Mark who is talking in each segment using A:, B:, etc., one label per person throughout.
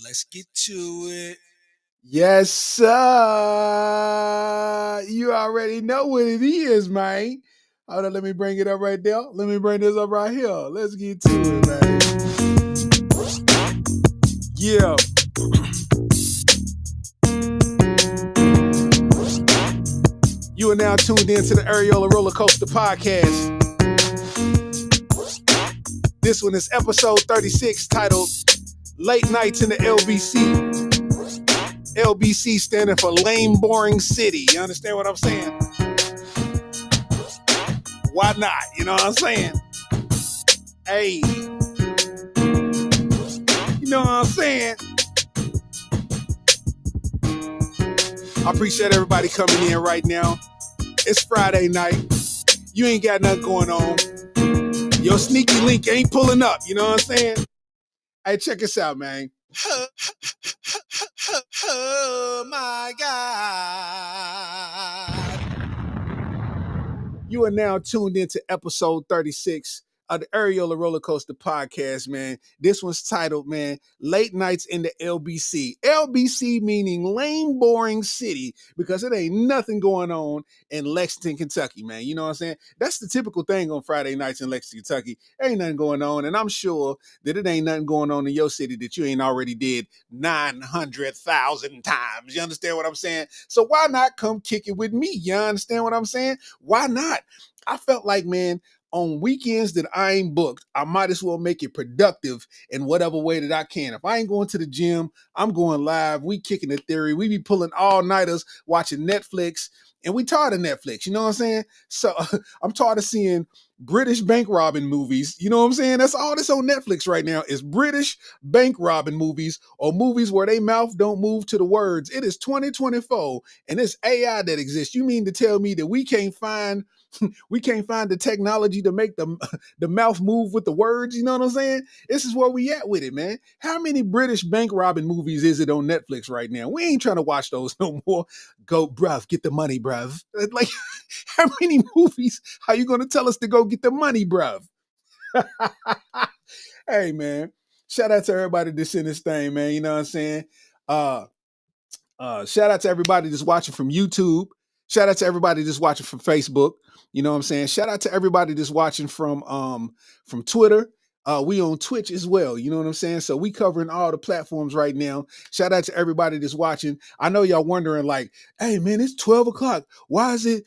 A: Let's get to it.
B: Yes, sir. You already know what it is, man. Hold on, let me bring it up right there. Let me bring this up right here. Let's get to it, man. Yeah. You are now tuned in to the Areola Rollercoaster podcast. This one is episode 36, titled Late Nights in the LBC. LBC standing for Lame Boring City. You understand what I'm saying? Why not? You know what I'm saying? Hey. You know what I'm saying? I appreciate everybody coming in right now. It's Friday night. You ain't got nothing going on. Your sneaky link ain't pulling up. You know what I'm saying? Hey, check us out, man.
A: Oh my God.
B: You are now tuned into episode 36 of the Areola Rollercoaster podcast, man. This one's titled, man, Late Nights in the LBC. LBC meaning lame, boring city, because it ain't nothing going on in Lexington, Kentucky, man. You know what I'm saying? That's the typical thing on Friday nights in Lexington, Kentucky. Ain't nothing going on, and I'm sure that it ain't nothing going on in your city that you ain't already did 900,000 times. You understand what I'm saying? So why not come kick it with me? You understand what I'm saying? Why not? I felt like, man, on weekends that I ain't booked, I might as well make it productive in whatever way that I can. If I ain't going to the gym, I'm going live. We kicking the theory. We be pulling all-nighters, watching Netflix, and we tired of Netflix. You know what I'm saying? So I'm tired of seeing British bank robbing movies. You know what I'm saying? That's all that's on Netflix right now is British bank robbing movies or movies where they mouth don't move to the words. It is 2024 and it's AI that exists. You mean to tell me that we can't find the technology to make the mouth move with the words? You know what I'm saying? This is where we at with it, man. How many British bank robbing movies is it on Netflix right now? We ain't trying to watch those no more. Go, bruv, get the money, bruv. Like, how many movies are you going to tell us to go get the money, bruv? Hey, man. Shout out to everybody that's in this thing, man. You know what I'm saying? Shout out to everybody that's watching from YouTube. Shout out to everybody that's watching from Facebook. You know what I'm saying? Shout out to everybody that's watching from Twitter. We on Twitch as well. You know what I'm saying? So we covering all the platforms right now. Shout out to everybody that's watching. I know y'all wondering, like, hey man, it's 12 o'clock. Why is he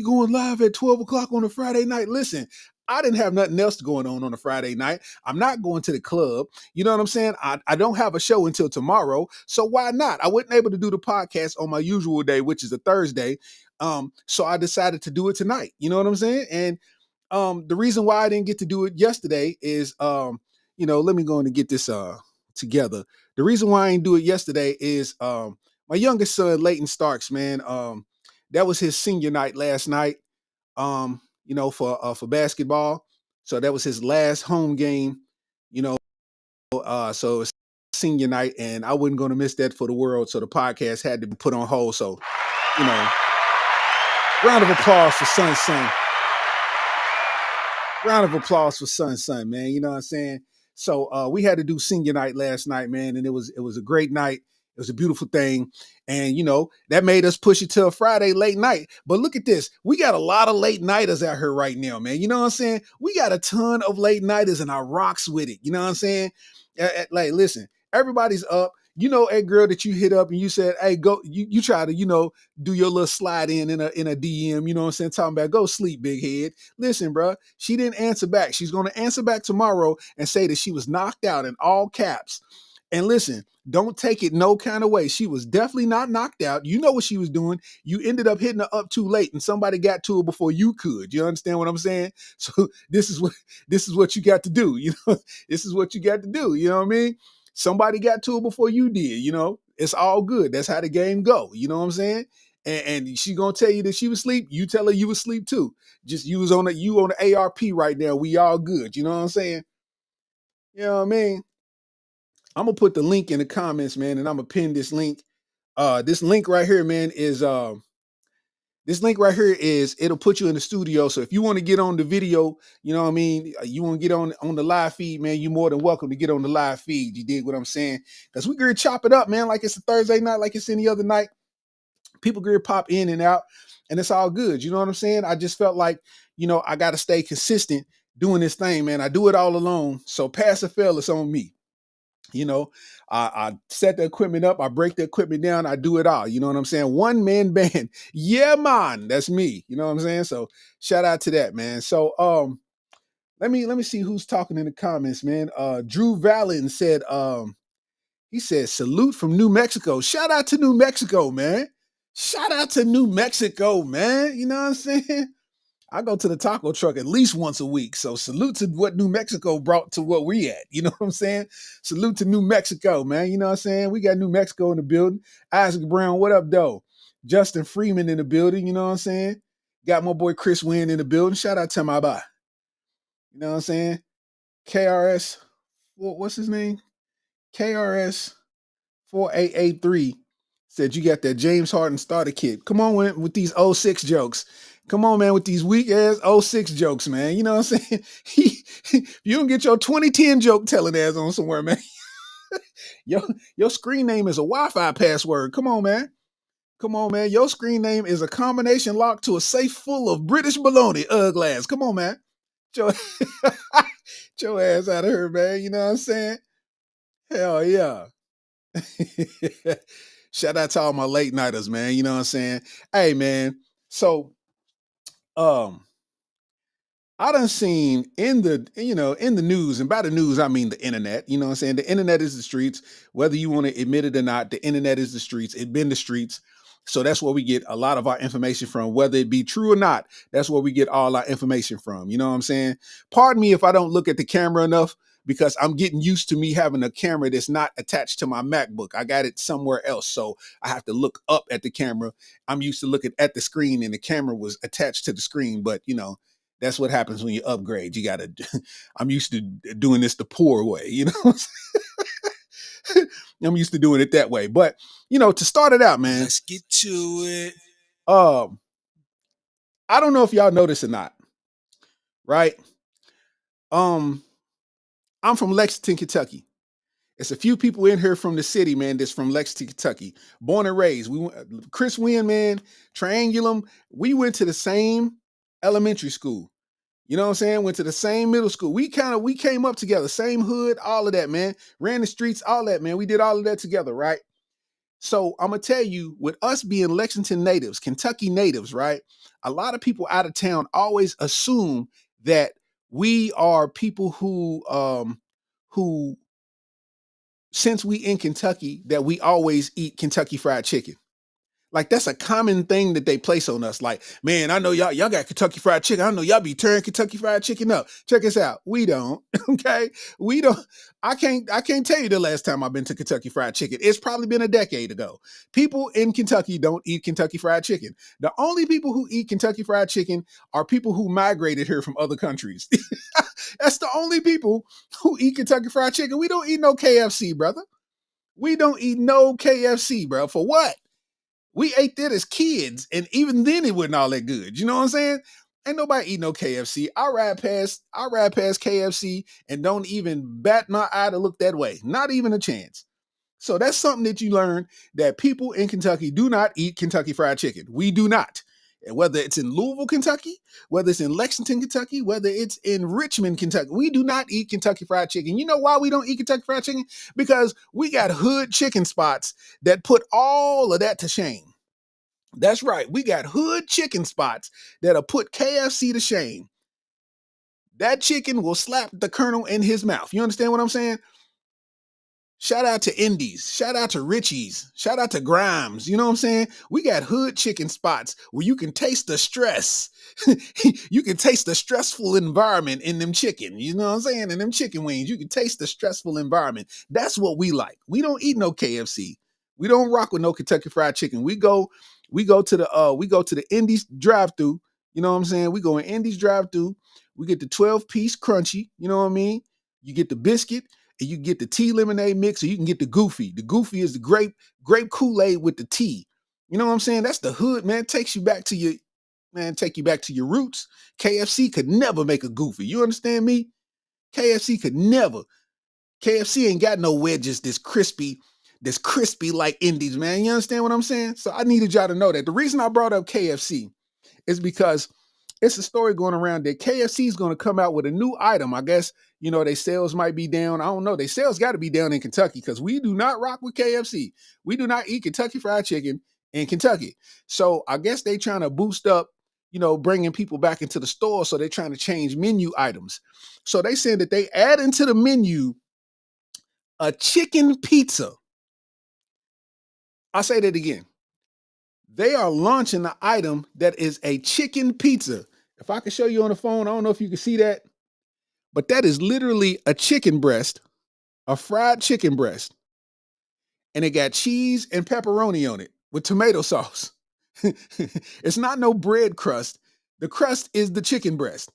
B: going live at 12 o'clock on a Friday night? Listen, I didn't have nothing else going on a Friday night. I'm not going to the club. You know what I'm saying? I don't have a show until tomorrow. So why not? I wasn't able to do the podcast on my usual day, which is a Thursday. So I decided to do it tonight. You know what I'm saying? And the reason why I didn't get to do it yesterday is, let me go and get this together. The reason why I didn't do it yesterday is my youngest son, Leighton Starks, man. That was his senior night last night. For basketball. So that was his last home game, so it's senior night and I wasn't going to miss that for the world. So the podcast had to be put on hold. So, round of applause for Son. Round of applause for Son, man. You know what I'm saying? So we had to do senior night last night, man. And it was a great night. It was a beautiful thing. And, that made us push it to a Friday late night. But look at this. We got a lot of late nighters out here right now, man. You know what I'm saying? We got a ton of late nighters and I rocks with it. You know what I'm saying? Like, listen, everybody's up. You know, a girl that you hit up and you said, hey, go, you try to, do your little slide in a DM, you know what I'm saying? Talking about go sleep, big head. Listen, bro, she didn't answer back. She's going to answer back tomorrow and say that she was knocked out in all caps. And listen, don't take it no kind of way. She was definitely not knocked out. You know what she was doing. You ended up hitting her up too late and somebody got to her before you could. You understand what I'm saying? So this is what you got to do. This is what you got to do. You know what I mean? Somebody got to her before you did. It's all good. That's how the game go. You know what I'm saying? And she gonna tell you that she was asleep. You tell her you was asleep too. Just you on the ARP right now. We all good. You know what I'm saying? You know what I mean? I'm gonna put the link in the comments, man, and I'm gonna pin this link. This link right here, man, is This link right here it'll put you in the studio. So if you want to get on the video, you know what I mean? You want to get on the live feed, man, you're more than welcome to get on the live feed. You dig what I'm saying? Because we gonna chop it up, man, like it's a Thursday night, like it's any other night. People gonna pop in and out, and it's all good. You know what I'm saying? I just felt like, I got to stay consistent doing this thing, man. I do it all alone. So pass or fail, it's on me. I set the equipment up, I break the equipment down, I do it all. You know what I'm saying? One man band. Yeah, man. That's me. You know what I'm saying? So shout out to that, man. So let me see who's talking in the comments, man. Drew Vallon said, he said, salute from New Mexico. Shout out to New Mexico, man. Shout out to New Mexico, man. You know what I'm saying? I go to the taco truck at least once a week. So salute to what New Mexico brought to what we at. You know what I'm saying? Salute to New Mexico, man. You know what I'm saying? We got New Mexico in the building. Isaac Brown, what up, though? Justin Freeman in the building. You know what I'm saying? Got my boy Chris Wynn in the building. Shout out to my boy. You know what I'm saying? KRS, what's his name? KRS 4883 said you got that James Harden starter kit. Come on with these 06 jokes. Come on, man, with these weak ass 06 jokes, man. You know what I'm saying? If you don't get your 2010 joke telling ass on somewhere, man. Your screen name is a Wi-Fi password. Come on, man. Come on, man. Your screen name is a combination lock to a safe full of British bologna, glass. Come on, man. Get your ass out of here, man. You know what I'm saying? Hell yeah. Shout out to all my late nighters, man. You know what I'm saying? Hey, man. So, I done seen in the news, and by the news, I mean the internet. You know what I'm saying? The internet is the streets. Whether you want to admit it or not, the internet is the streets. It been the streets. So that's where we get a lot of our information from, whether it be true or not. That's where we get all our information from. You know what I'm saying? Pardon me if I don't look at the camera enough, because I'm getting used to me having a camera that's not attached to my MacBook. I got it somewhere else. So I have to look up at the camera. I'm used to looking at the screen and the camera was attached to the screen. But, that's what happens when you upgrade. You got to, I'm used to doing this the poor way, I'm used to doing it that way. But, to start it out, man.
A: Let's get to it.
B: I don't know if y'all know this or not, right? I'm from Lexington, Kentucky. It's a few people in here from the city, man, that's from Lexington, Kentucky. Born and raised. Chris Wynn, man, Triangulum. We went to the same elementary school. You know what I'm saying? Went to the same middle school. We came up together, same hood, all of that, man. Ran the streets, all that, man. We did all of that together, right? So I'm going to tell you, with us being Lexington natives, Kentucky natives, right? A lot of people out of town always assume that we are people who, since we in Kentucky, that we always eat Kentucky Fried Chicken. Like, that's a common thing that they place on us. Like, man, I know y'all got Kentucky Fried Chicken. I know y'all be tearing Kentucky Fried Chicken up. Check us out. We don't. Okay, we don't. I can't tell you the last time I've been to Kentucky Fried Chicken. It's probably been a decade ago. People in Kentucky don't eat Kentucky Fried Chicken. The only people who eat Kentucky Fried Chicken are people who migrated here from other countries. That's the only people who eat Kentucky Fried Chicken. We don't eat no KFC, brother. We don't eat no KFC, bro. For what? We ate that as kids, and even then it wasn't all that good. You know what I'm saying? Ain't nobody eat no KFC. I ride past KFC and don't even bat my eye to look that way. Not even a chance. So that's something that you learn, that people in Kentucky do not eat Kentucky Fried Chicken. We do not. And whether it's in Louisville, Kentucky, whether it's in Lexington, Kentucky, whether it's in Richmond, Kentucky, we do not eat Kentucky Fried Chicken. You know why we don't eat Kentucky Fried Chicken? Because we got hood chicken spots that put all of that to shame. That's right. We got hood chicken spots that'll put KFC to shame. That chicken will slap the colonel in his mouth. You understand what I'm saying? Shout out to Indies. Shout out to Richie's. Shout out to Grimes. You know what I'm saying? We got hood chicken spots where you can taste the stress. You can taste the stressful environment in them chicken. You know what I'm saying? In them chicken wings, you can taste the stressful environment. That's what we like. We don't eat no KFC. We don't rock with no Kentucky Fried Chicken. We go to the Indies drive-thru. You know what I'm saying? We go in Indies drive-thru. We get the 12-piece crunchy. You know what I mean? You get the biscuit. And you get the tea lemonade mix, or you can get the Goofy. The Goofy is the grape Kool-Aid with the tea. You know what I'm saying? That's the hood, man. Takes you back to your take you back to your roots. KFC could never make a goofy. You understand me? KFC could never. KFC ain't got no wedges this crispy like Indies, man. You understand what I'm saying? So I needed y'all to know that. The reason I brought up KFC is because it's a story going around that KFC is going to come out with a new item. I guess, their sales might be down. I don't know. Their sales got to be down in Kentucky because we do not rock with KFC. We do not eat Kentucky Fried Chicken in Kentucky. So I guess they trying to boost up, bringing people back into the store. So they're trying to change menu items. So they said that they add into the menu a chicken pizza. I'll say that again. They are launching an item that is a chicken pizza. If I can show you on the phone, I don't know if you can see that, but that is literally a chicken breast, a fried chicken breast, and it got cheese and pepperoni on it with tomato sauce. It's not no bread crust. The crust is the chicken breast.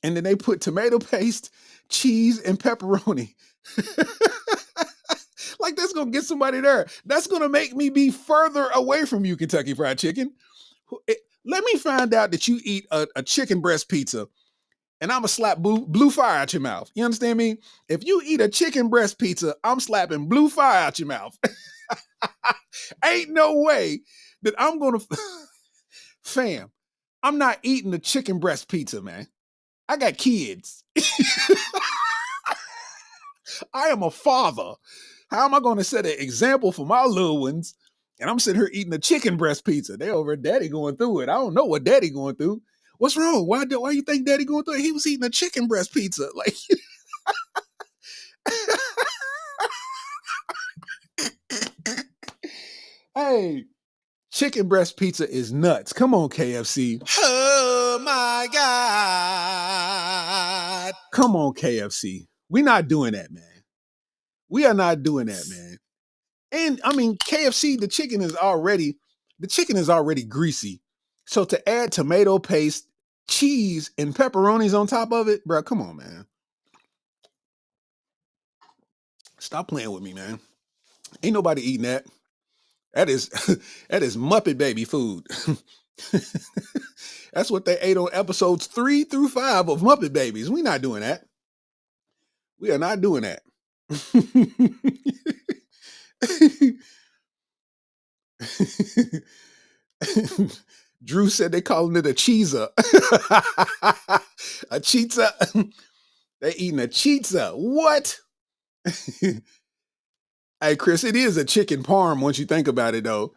B: And then they put tomato paste, cheese, and pepperoni. Like that's gonna get somebody there. That's gonna make me be further away from you, Kentucky Fried Chicken. Let me find out that you eat a chicken breast pizza, and I'm gonna slap blue fire out your mouth. You understand me? If you eat a chicken breast pizza, I'm slapping blue fire out your mouth. Ain't no way that I'm gonna, fam. I'm not eating the chicken breast pizza, man. I got kids. I am a father. How am I going to set an example for my little ones? And I'm sitting here eating a chicken breast pizza. They over daddy going through it. I don't know what daddy going through. What's wrong? Why you think daddy going through it? He was eating a chicken breast pizza. Like, hey, chicken breast pizza is nuts. Come on, KFC.
A: Oh my God.
B: Come on, KFC. We're not doing that, man. We are not doing that, man. And I mean, KFC, the chicken is already greasy. So to add tomato paste, cheese, and pepperonis on top of it, bro, come on, man. Stop playing with me, man. Ain't nobody eating that. That is that is Muppet Baby food. That's what they ate on episodes 3 through 5 of Muppet Babies. We're not doing that. We are not doing that. Drew said they calling it a cheeser. A cheetah. They eating a cheetah. What? Hey, Chris, it is a chicken parm once you think about it, though.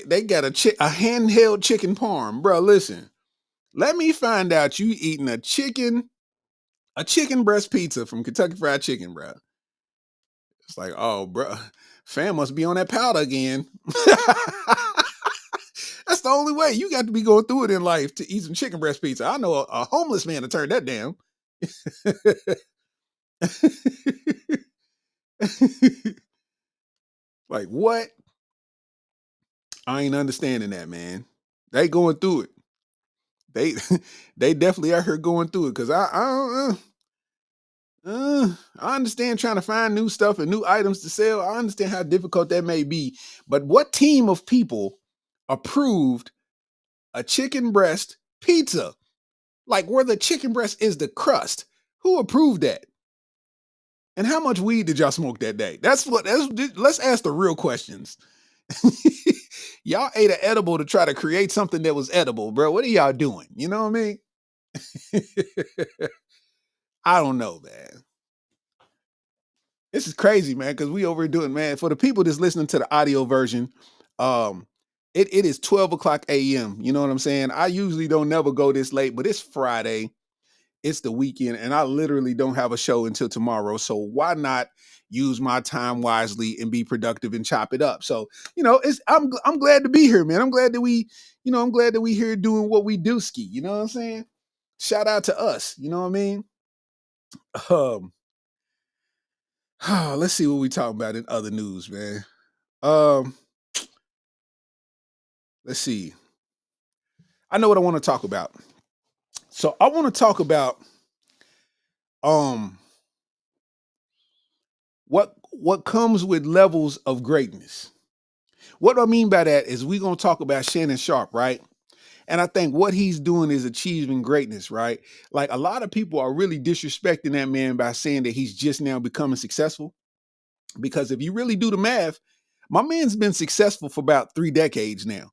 B: They got a handheld chicken parm. Bro, listen. Let me find out you eating a chicken breast pizza from Kentucky Fried Chicken, bro. It's like, oh, bro, fam must be on that powder again. That's the only way. You got to be going through it in life to eat some chicken breast pizza. I know a homeless man to turn that down. Like, what? I ain't understanding that, man. They going through it. They they definitely are here going through it because I understand trying to find new stuff and new items to sell. I understand how difficult that may be. But what team of people approved a chicken breast pizza? Like where the chicken breast is the crust. Who approved that? And how much weed did y'all smoke that day? Let's ask the real questions. Y'all ate an edible to try to create something that was edible, bro. What are y'all doing? You know what I mean? I don't know, man. This is crazy, man, because we over doing, man. For the people that's listening to the audio version, um, it is 12 o'clock a.m. You know what I'm saying? I usually don't never go this late, but it's Friday. It's the weekend, and I literally don't have a show until tomorrow. So why not use my time wisely and be productive and chop it up? So, I'm glad to be here, man. I'm glad that we here doing what we do ski. You know what I'm saying? Shout out to us. You know what I mean? Um, let's see what we talking about in other news, man. Um, let's see. I know what I want to talk about. So I want to talk about um what comes with levels of greatness. What I mean by that is we're gonna talk about Shannon Sharp, right? And I think what he's doing is achieving greatness, right? Like a lot of people are really disrespecting that man by saying that he's just now becoming successful. Because if you really do the math, my man's been successful for about 3 decades now.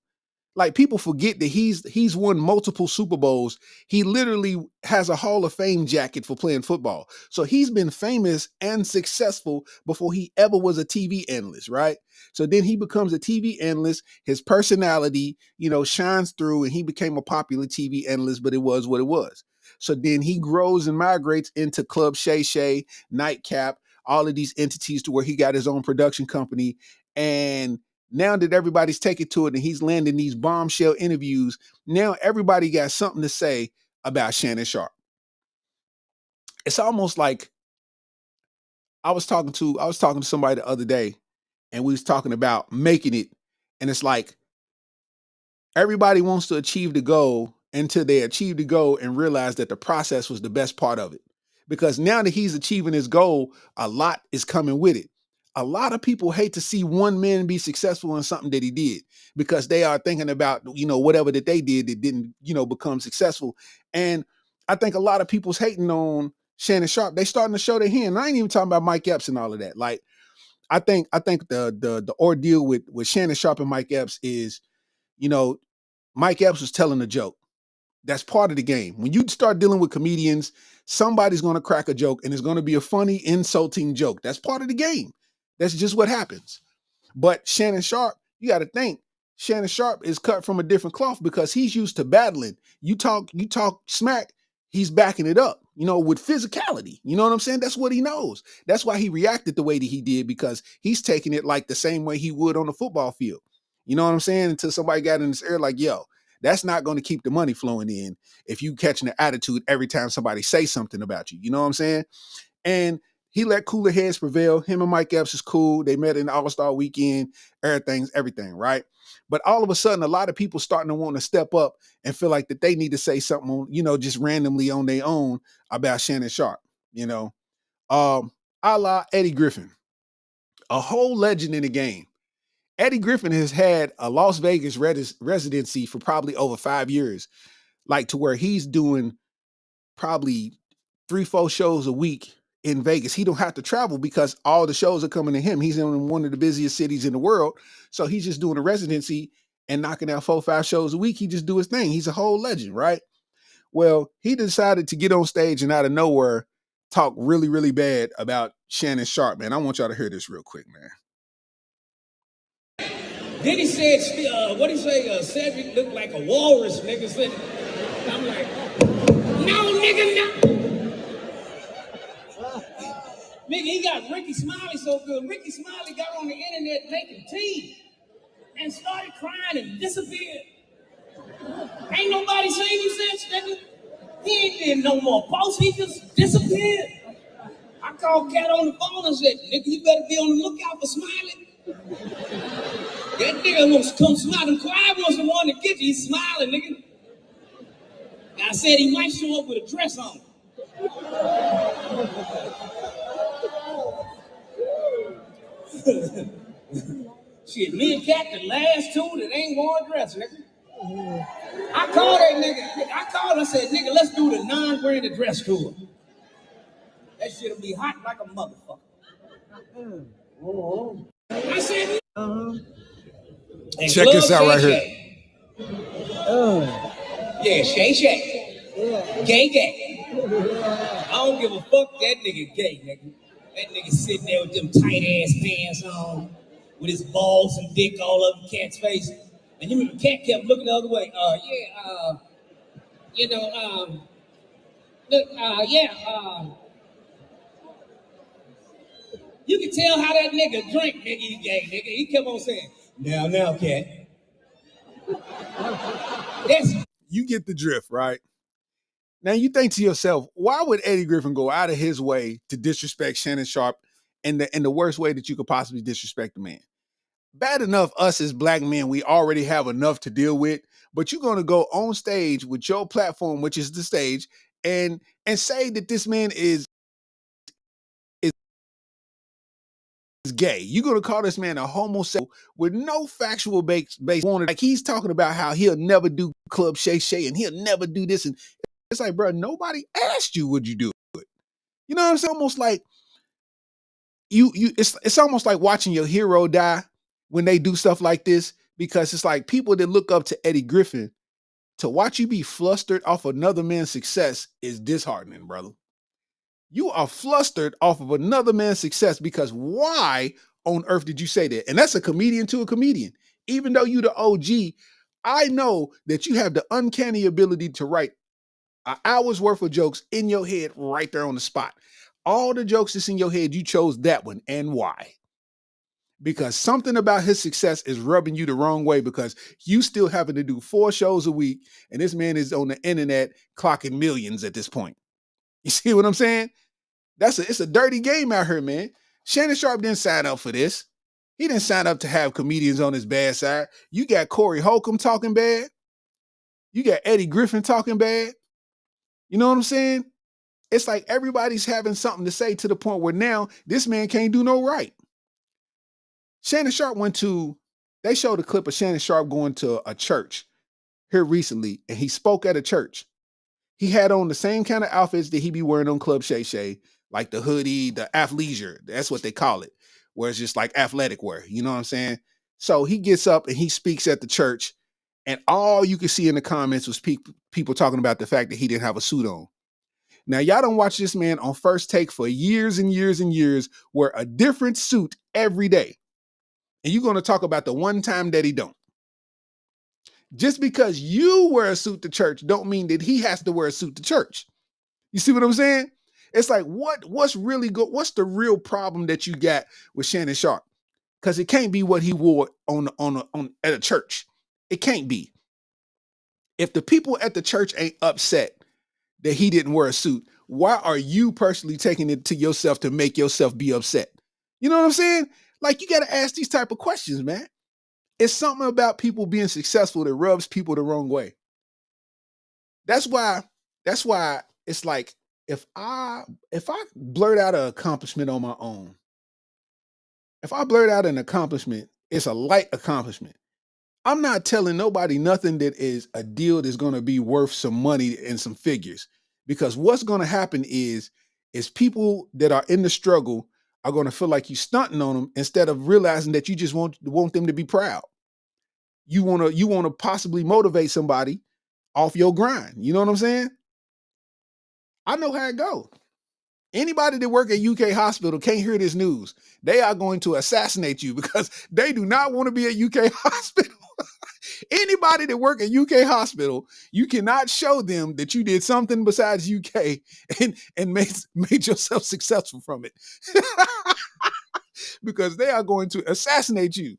B: Like people forget that he's won multiple Super Bowls. He literally has a Hall of Fame jacket for playing football. So he's been famous and successful before he ever was a TV analyst, right? So then he becomes a TV analyst. His personality, shines through, and he became a popular TV analyst. But it was what it was. So then he grows and migrates into Club Shay Shay, Nightcap, all of these entities to where he got his own production company. And now that everybody's taking to it and he's landing these bombshell interviews, now everybody got something to say about Shannon Sharp. It's almost like I was talking to somebody the other day, and we was talking about making it, and it's like everybody wants to achieve the goal until they achieve the goal and realize that the process was the best part of it. Because now that he's achieving his goal, a lot is coming with it. A lot of people hate to see one man be successful in something that he did because they are thinking about, whatever that they did that didn't, become successful. And I think a lot of people's hating on Shannon Sharp. They starting to show their hand. I ain't even talking about Mike Epps and all of that. Like, I think the ordeal with Shannon Sharp and Mike Epps is, you know, Mike Epps was telling a joke. That's part of the game. When you start dealing with comedians, somebody's going to crack a joke and it's going to be a funny, insulting joke. That's part of the game. That's just what happens. But Shannon Sharp, you got to think, Shannon Sharp is cut from a different cloth because he's used to battling. You talk smack, he's backing it up, with physicality. You know what I'm saying? That's what he knows. That's why he reacted the way that he did, because he's taking it like the same way he would on the football field. You know what I'm saying? Until somebody got in his ear like, yo, that's not going to keep the money flowing in if you catching the attitude every time somebody say something about you. You know what I'm saying? And he let cooler heads prevail. Him and Mike Epps is cool. They met in the All-Star weekend. Everything, right? But all of a sudden, a lot of people starting to want to step up and feel like that they need to say something, just randomly on their own about Shannon Sharp, you know. A la Eddie Griffin, a whole legend in the game. Eddie Griffin has had a Las Vegas residency for probably over 5 years, like to where he's doing probably 3-4 shows a week in Vegas. He don't have to travel because all the shows are coming to him. He's in one of the busiest cities in the world. So he's just doing a residency and knocking out 4-5 shows a week. He just do his thing. He's a whole legend, right? Well, he decided to get on stage and out of nowhere talk really, really bad about Shannon Sharp, man. I want y'all to hear this real quick, man.
C: Then he said, what did he say? Cedric looked like a walrus, nigga. Said, I'm like, no, nigga, no. Nigga, he got Ricky Smiley so good. Ricky Smiley got on the internet making tea and started crying and disappeared. Ain't nobody seen you since, nigga. He ain't did no more posts. He just disappeared. I called Cat on the phone and said, nigga, you better be on the lookout for Smiley. That nigga wants to come smile and cry wants the one to get you. He's smiling, nigga. And I said he might show up with a dress on. Shit, me and Cat, the last two that ain't worn a dress, nigga. I called that nigga. I said, nigga, let's do the non-branded dress tour. That shit'll be hot like a motherfucker. I said,
B: Check this out right here.
C: Yeah, Shay Shay. Yeah. Gay. I don't give a fuck, that nigga gay, nigga. That nigga sitting there with them tight ass pants on, with his balls and dick all over Cat's face. And you remember Cat kept looking the other way. You can tell how that nigga drink, nigga, he gay, nigga. He kept on saying, now, Cat.
B: You get the drift, right? Now you think to yourself, why would Eddie Griffin go out of his way to disrespect Shannon Sharp in the worst way that you could possibly disrespect the man? Bad enough, us as black men, we already have enough to deal with, but you're gonna go on stage with your platform, which is the stage, and say that this man is gay. You're gonna call this man a homosexual with no factual base on it. Like he's talking about how he'll never do Club Shay Shay and he'll never do this. And it's like, bro, nobody asked you would you do it. You know what I'm saying? Almost like it's almost like watching your hero die when they do stuff like this, because it's like people that look up to Eddie Griffin, to watch you be flustered off another man's success is disheartening, brother. You are flustered off of another man's success because why on earth did you say that? And that's a comedian to a comedian. Even though you the OG, I know that you have the uncanny ability to write an hour's worth of jokes in your head right there on the spot. All the jokes that's in your head, you chose that one. And why? Because something about his success is rubbing you the wrong way, because you still having to do 4 shows a week and this man is on the internet clocking millions at this point. You see what I'm saying? It's a dirty game out here, man. Shannon Sharp didn't sign up for this. He didn't sign up to have comedians on his bad side. You got Corey Holcomb talking bad. You got Eddie Griffin talking bad. You know what I'm saying? It's like everybody's having something to say to the point where now this man can't do no right. Shannon Sharp they showed a clip of Shannon Sharp going to a church here recently, and he spoke at a church. He had on the same kind of outfits that he be wearing on Club Shay Shay, like the hoodie, the athleisure. That's what they call it, where it's just like athletic wear. You know what I'm saying? So he gets up and he speaks at the church, and all you could see in the comments was people talking about the fact that he didn't have a suit on. Now, y'all don't watch this man on First Take for years and years and years, wear a different suit every day. And you're going to talk about the one time that he don't. Just because you wear a suit to church don't mean that he has to wear a suit to church. You see what I'm saying? It's like, what's really good? What's the real problem that you got with Shannon Sharp? Because it can't be what he wore at a church. It can't be. If the people at the church ain't upset that he didn't wear a suit, why are you personally taking it to yourself to make yourself be upset? You know what I'm saying? Like, you got to ask these type of questions, man. It's something about people being successful that rubs people the wrong way. That's why it's like, if I blurt out an accomplishment on my own, if I blurt out an accomplishment, it's a light accomplishment. I'm not telling nobody nothing that is a deal that's going to be worth some money and some figures, because what's going to happen is people that are in the struggle are going to feel like you stunting on them instead of realizing that you just want them to be proud. You want to possibly motivate somebody off your grind. You know what I'm saying? I know how it goes. Anybody that work at UK hospital can't hear this news. They are going to assassinate you because they do not want to be at UK hospital. Anybody that work at UK hospital, you cannot show them that you did something besides UK and made yourself successful from it. Because they are going to assassinate you.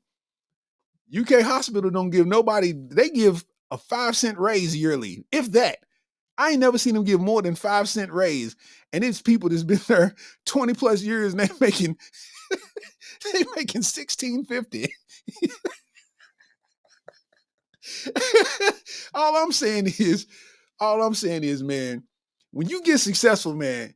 B: UK hospital don't give nobody, they give a 5-cent raise yearly, if that. I ain't never seen them give more than 5-cent raise. And it's people that's been there 20 plus years and they making $16.50. All I'm saying is, man, when you get successful, man,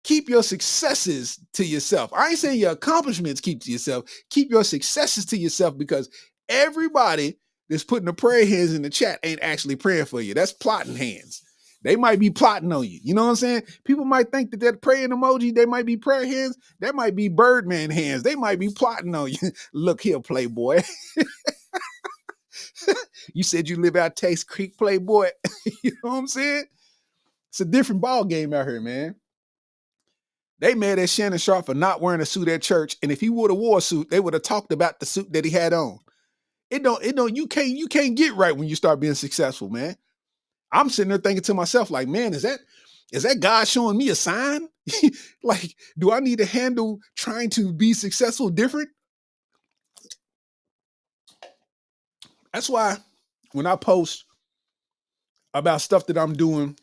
B: keep your successes to yourself. I ain't saying your accomplishments keep to yourself. Keep your successes to yourself, because everybody that's putting the prayer hands in the chat ain't actually praying for you. That's plotting hands. They might be plotting on you. You know what I'm saying? People might think that that praying emoji, they might be prayer hands. That might be Birdman hands. They might be plotting on you. Look here, Playboy. You said you live out Taste Creek, Playboy. You know what I'm saying? It's a different ball game out here, man. They mad at Shannon Sharp for not wearing a suit at church, and if he would have wore a suit, they would have talked about the suit that he had on. You can't get right when you start being successful, man. I'm sitting there thinking to myself, like, man, is that God showing me a sign? Like, do I need to handle trying to be successful different? That's why when I post about stuff that I'm doing,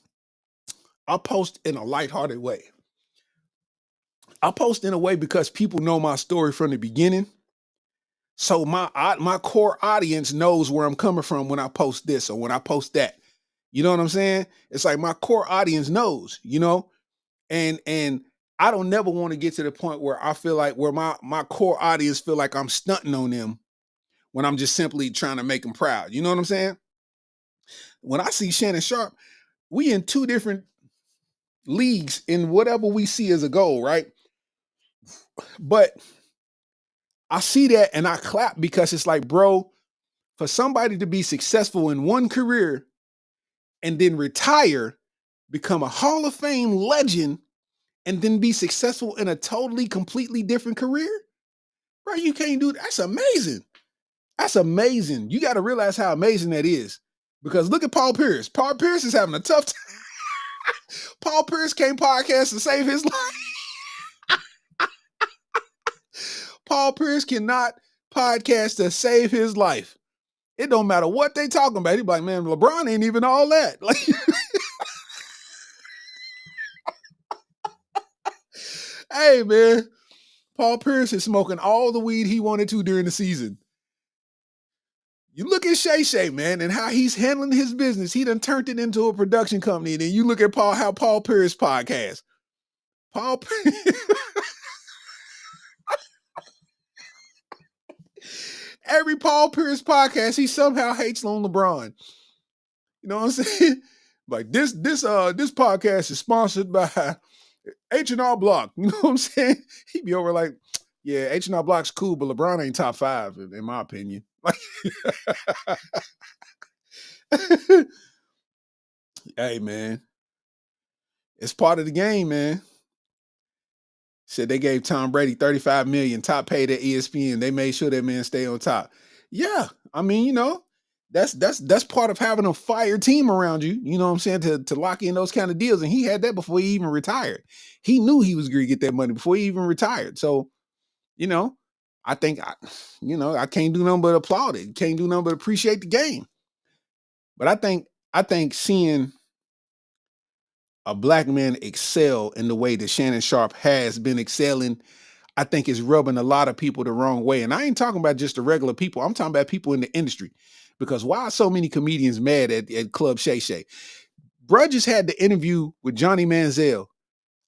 B: I post in a lighthearted way. I post in a way because people know my story from the beginning. So my core audience knows where I'm coming from when I post this or when I post that. You know what I'm saying? It's like my core audience knows, you know, and I don't never want to get to the point where I feel like where my core audience feel like I'm stunting on them when I'm just simply trying to make them proud. You know what I'm saying? When I see Shannon Sharp, we in two different leagues in whatever we see as a goal, right? But I see that and I clap because it's like, bro, for somebody to be successful in one career and then retire, become a Hall of Fame legend, and then be successful in a totally, completely different career, bro, you can't do that. That's amazing. That's amazing. You got to realize how amazing that is. Because look at Paul Pierce. Paul Pierce is having a tough time. Paul Pierce came podcast to save his life. Paul Pierce cannot podcast to save his life. It don't matter what they talking about. He be like, man, LeBron ain't even all that. Like, hey, man, Paul Pierce is smoking all the weed he wanted to during the season. You look at Shay Shay, man, and how he's handling his business. He done turned it into a production company. And then you look at how Paul Pierce podcast. Paul Pierce. Every Paul Pierce podcast, he somehow hates on LeBron. You know what I'm saying? Like this podcast is sponsored by H&R Block. You know what I'm saying? He'd be over like, yeah, H&R Block's cool, but LeBron ain't top 5, in my opinion. Like, hey, man, it's part of the game, man. Said they gave Tom Brady $35 million, top paid at ESPN. They made sure that man stay on top. Yeah, I mean, you know, that's part of having a fire team around you. You know what I'm saying, to lock in those kind of deals. And he had that before he even retired. He knew he was going to get that money before he even retired. So, you know, I think I can't do nothing but applaud it. Can't do nothing but appreciate the game. But I think seeing a black man excel in the way that Shannon Sharp has been excelling, I think is rubbing a lot of people the wrong way. And I ain't talking about just the regular people. I'm talking about people in the industry. Because why are so many comedians mad at Club Shay Shay? Bruh just had the interview with Johnny Manziel.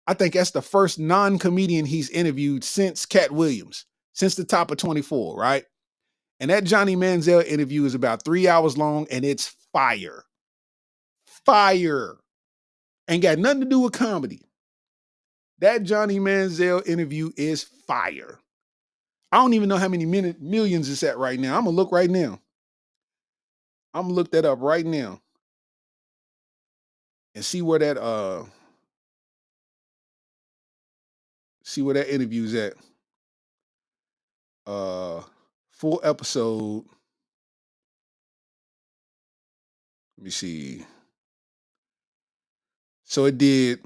B: I think that's the first non-comedian he's interviewed since Cat Williams, since the top of 24, right? And that Johnny Manziel interview is about 3 hours long, and it's fire. Fire. Ain't got nothing to do with comedy. That Johnny Manziel interview is fire. I don't even know how many millions it's at right now. I'm going to look right now. I'm going to look that up right now and see where that interview's at. Full episode. Let me see. So it did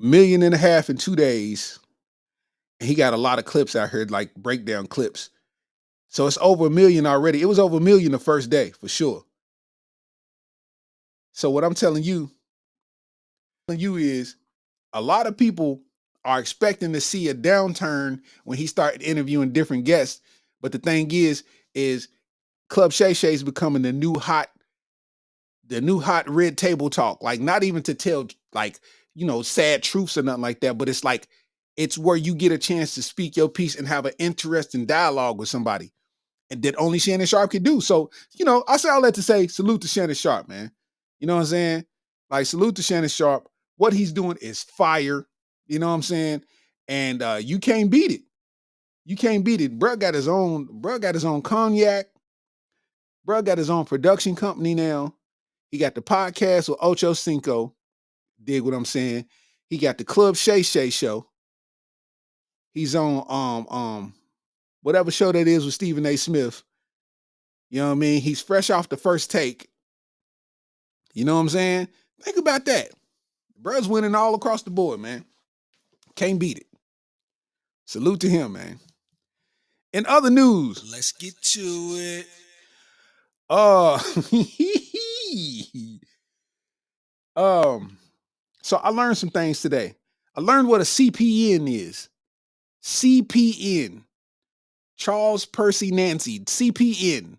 B: $1.5 million in 2 days. And he got a lot of clips out here, like breakdown clips. So it's over $1 million already. It was over $1 million the first day, for sure. So what I'm telling you is a lot of people are expecting to see a downturn when he started interviewing different guests. But the thing is Club Shay Shay is becoming the new hot red table talk. Like, not even to tell, like, you know, sad truths or nothing like that, but it's like, it's where you get a chance to speak your piece and have an interesting dialogue with somebody, and that only Shannon Sharp can do. So, you know, I say all that to say, salute to Shannon Sharp, man. You know what I'm saying? Like, salute to Shannon Sharp. What he's doing is fire. You know what I'm saying? And you can't beat it. You can't beat it. Bruh got his own cognac. Bruh got his own production company now. He got the podcast with Ocho Cinco. Dig what I'm saying? He got the Club Shay Shay show. He's on whatever show that is with Stephen A. Smith. You know what I mean? He's fresh off the First Take. You know what I'm saying? Think about that. Bruh's winning all across the board, man. Can't beat it. Salute to him, man. In other news,
A: Let's get to it.
B: So I learned some things today. I learned what a CPN is. CPN. Charles Percy Nancy. CPN.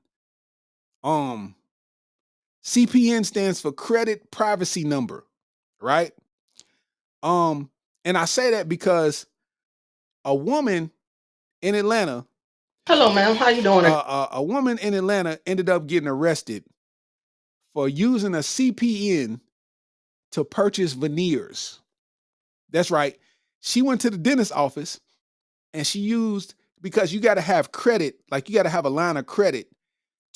B: CPN stands for credit privacy number, right? And I say that because a woman in Atlanta,
C: Hello, ma'am. How you doing?
B: a woman in Atlanta ended up getting arrested for using a CPN to purchase veneers. That's right. She went to the dentist office and she used, because you got to have credit, like you got to have a line of credit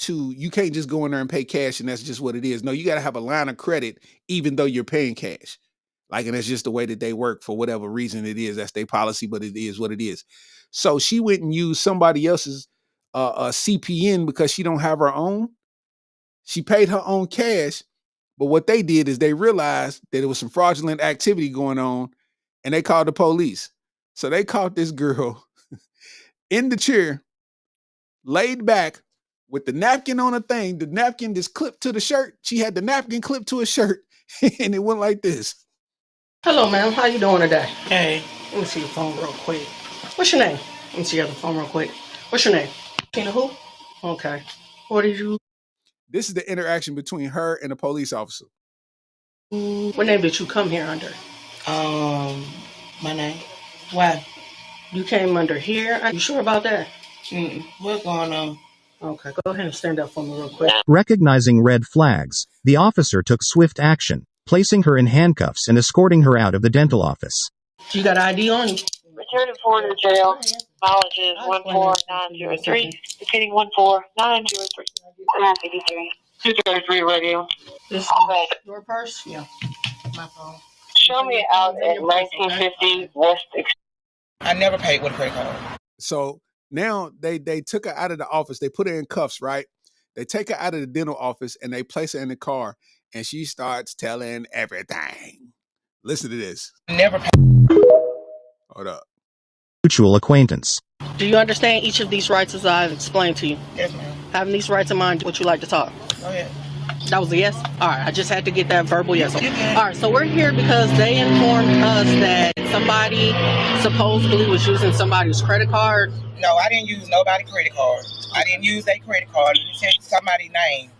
B: you can't just go in there and pay cash and that's just what it is. No, you got to have a line of credit even though you're paying cash. Like, and that's just the way that they work for whatever reason it is. That's their policy, but it is what it is. So she went and used somebody else's CPN because she don't have her own. She paid her own cash, but what they did is they realized that there was some fraudulent activity going on and they called the police. So they caught this girl in the chair, laid back with the napkin on a thing. The napkin just clipped to the shirt. She had the napkin clipped to a shirt and it went like this.
C: Hello, ma'am. How you doing today? Hey. Let me see your phone real quick. What's your name? Let me see your phone real quick. What's your name? Tina who? Okay. What did you?
B: This is the interaction between her and a police officer.
C: What name did you come here under?
D: My name. Why?
C: You came under here? Are you sure about that?
D: What's going on?
C: Okay, go ahead and stand up for me real quick.
E: Recognizing red flags, the officer took swift action, placing her in handcuffs and escorting her out of the dental office.
C: You got ID on you?
F: Returning forward to jail. Mileage is 14903. Repeating 14903. 83. 233 radio.
C: This is your purse?
D: Yeah, my phone.
F: Show me out at 1950 West.
D: I never paid with a credit card.
B: So now they took her out of the office. They put her in cuffs, right? They take her out of the dental office and they place her in the car and she starts telling everything. Listen to this.
D: Never paid.
B: Hold up.
E: Mutual acquaintance.
C: Do you understand each of these rights as I've explained to you?
D: Yes, ma'am.
C: Having these rights in mind, would you like to talk?
D: Go ahead.
C: That was a yes? All right, I just had to get that verbal yes. All right, so we're here because they informed us that somebody supposedly was using somebody's credit card.
D: No, I didn't use nobody's credit card. I didn't use their credit card. You said somebody's name.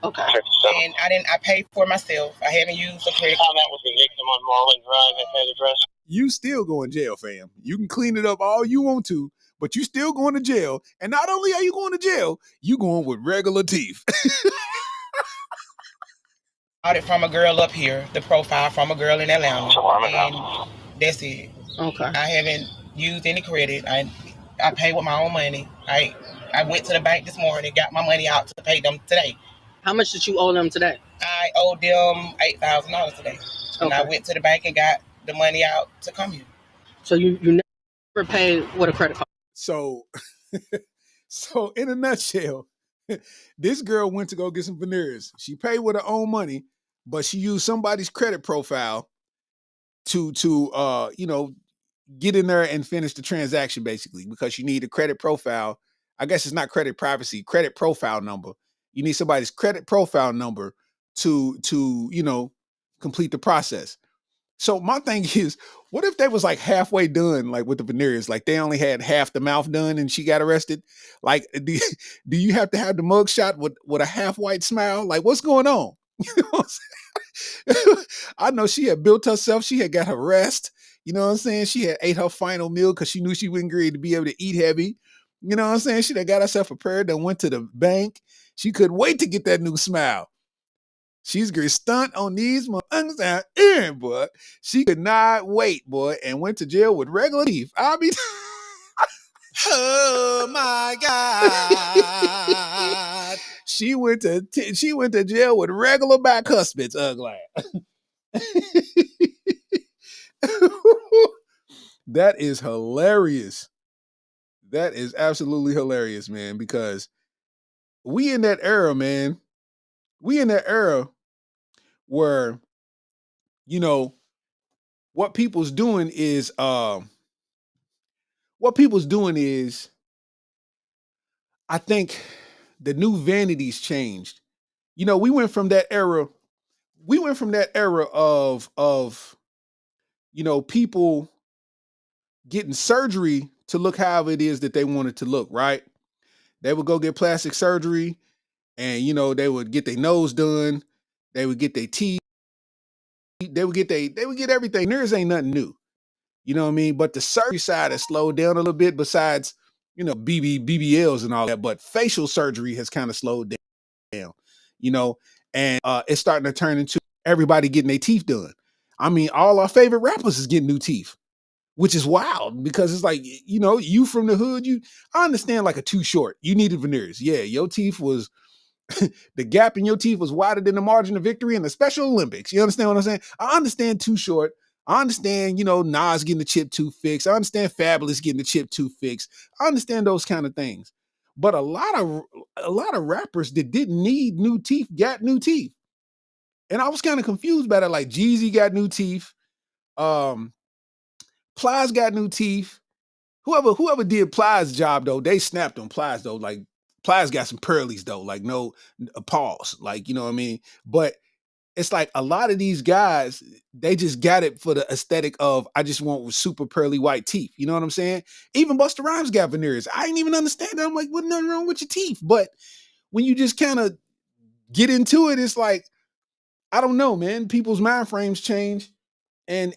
C: Okay.
D: And I paid for myself. I haven't used a credit card.
F: That was the victim on Marlin Drive at that address.
B: You still going to jail, fam. You can clean it up all you want to, but you still going to jail. And not only are you going to jail, you going with regular teeth.
D: Got it from a girl up here, the profile from a girl in Atlanta. And that's it.
C: Okay.
D: I haven't used any credit. I pay with my own money. I went to the bank this morning, got my money out to pay them today.
C: How much did you owe them today?
D: I owed them $8,000 today. And I went to the bank and got the money out to come here.
C: So you never paid with a credit card?
B: So in a nutshell, this girl went to go get some veneers. She paid with her own money, but she used somebody's credit profile to get in there and finish the transaction, basically, because you need a credit profile. I guess it's not credit privacy, credit profile number. You need somebody's credit profile number to complete the process. So my thing is, what if they was like halfway done, like with the veneers, like they only had half the mouth done and she got arrested? Like, do you have to have the mugshot with a half white smile? Like, what's going on? You know what I'm saying? I know she had built herself. She had got her rest. You know what I'm saying? She had ate her final meal because she knew she wasn't ready to be able to eat heavy. You know what I'm saying? She had got herself prepared, then went to the bank. She couldn't wait to get that new smile. She's gonna stunt on these motherfuckers out here, boy. She could not wait, boy, and went to jail with regular teeth. I mean,
A: Oh my God.
B: she went to jail with regular bicuspids, ugly. That is hilarious. That is absolutely hilarious, man, because we in that era, man. We in that era where, what people's doing is I think the new vanities changed. We went from that era of people getting surgery to look however it is that they wanted to look, right? They would go get plastic surgery and they would get their nose done, they would get their teeth they would get everything. Veneers ain't nothing new. You know what I mean? But the surgery side has slowed down a little bit besides, BBLs and all that. But facial surgery has kind of slowed down, and it's starting to turn into everybody getting their teeth done. I mean, all our favorite rappers is getting new teeth, which is wild because it's like, you from the hood, I understand like a Too Short. You needed veneers. Yeah, your teeth was the gap in your teeth was wider than the margin of victory in the Special Olympics. You understand what I'm saying? I understand Too Short. I understand, Nas getting the chip tooth fixed. I understand Fabulous getting the chip tooth fixed. I understand those kind of things. But a lot of rappers that didn't need new teeth got new teeth. And I was kind of confused by that. Like Jeezy got new teeth. Plies got new teeth. Whoever did Plies' job though, they snapped on Plies though. Like Plies got some pearlies though, like no pause, like you know what I mean. But it's like a lot of these guys, they just got it for the aesthetic of I just want super pearly white teeth. You know what I'm saying? Even Busta Rhymes got veneers. I didn't even understand that. I'm like, what nothing wrong with your teeth? But when you just kind of get into it, it's like I don't know, man. People's mind frames change, and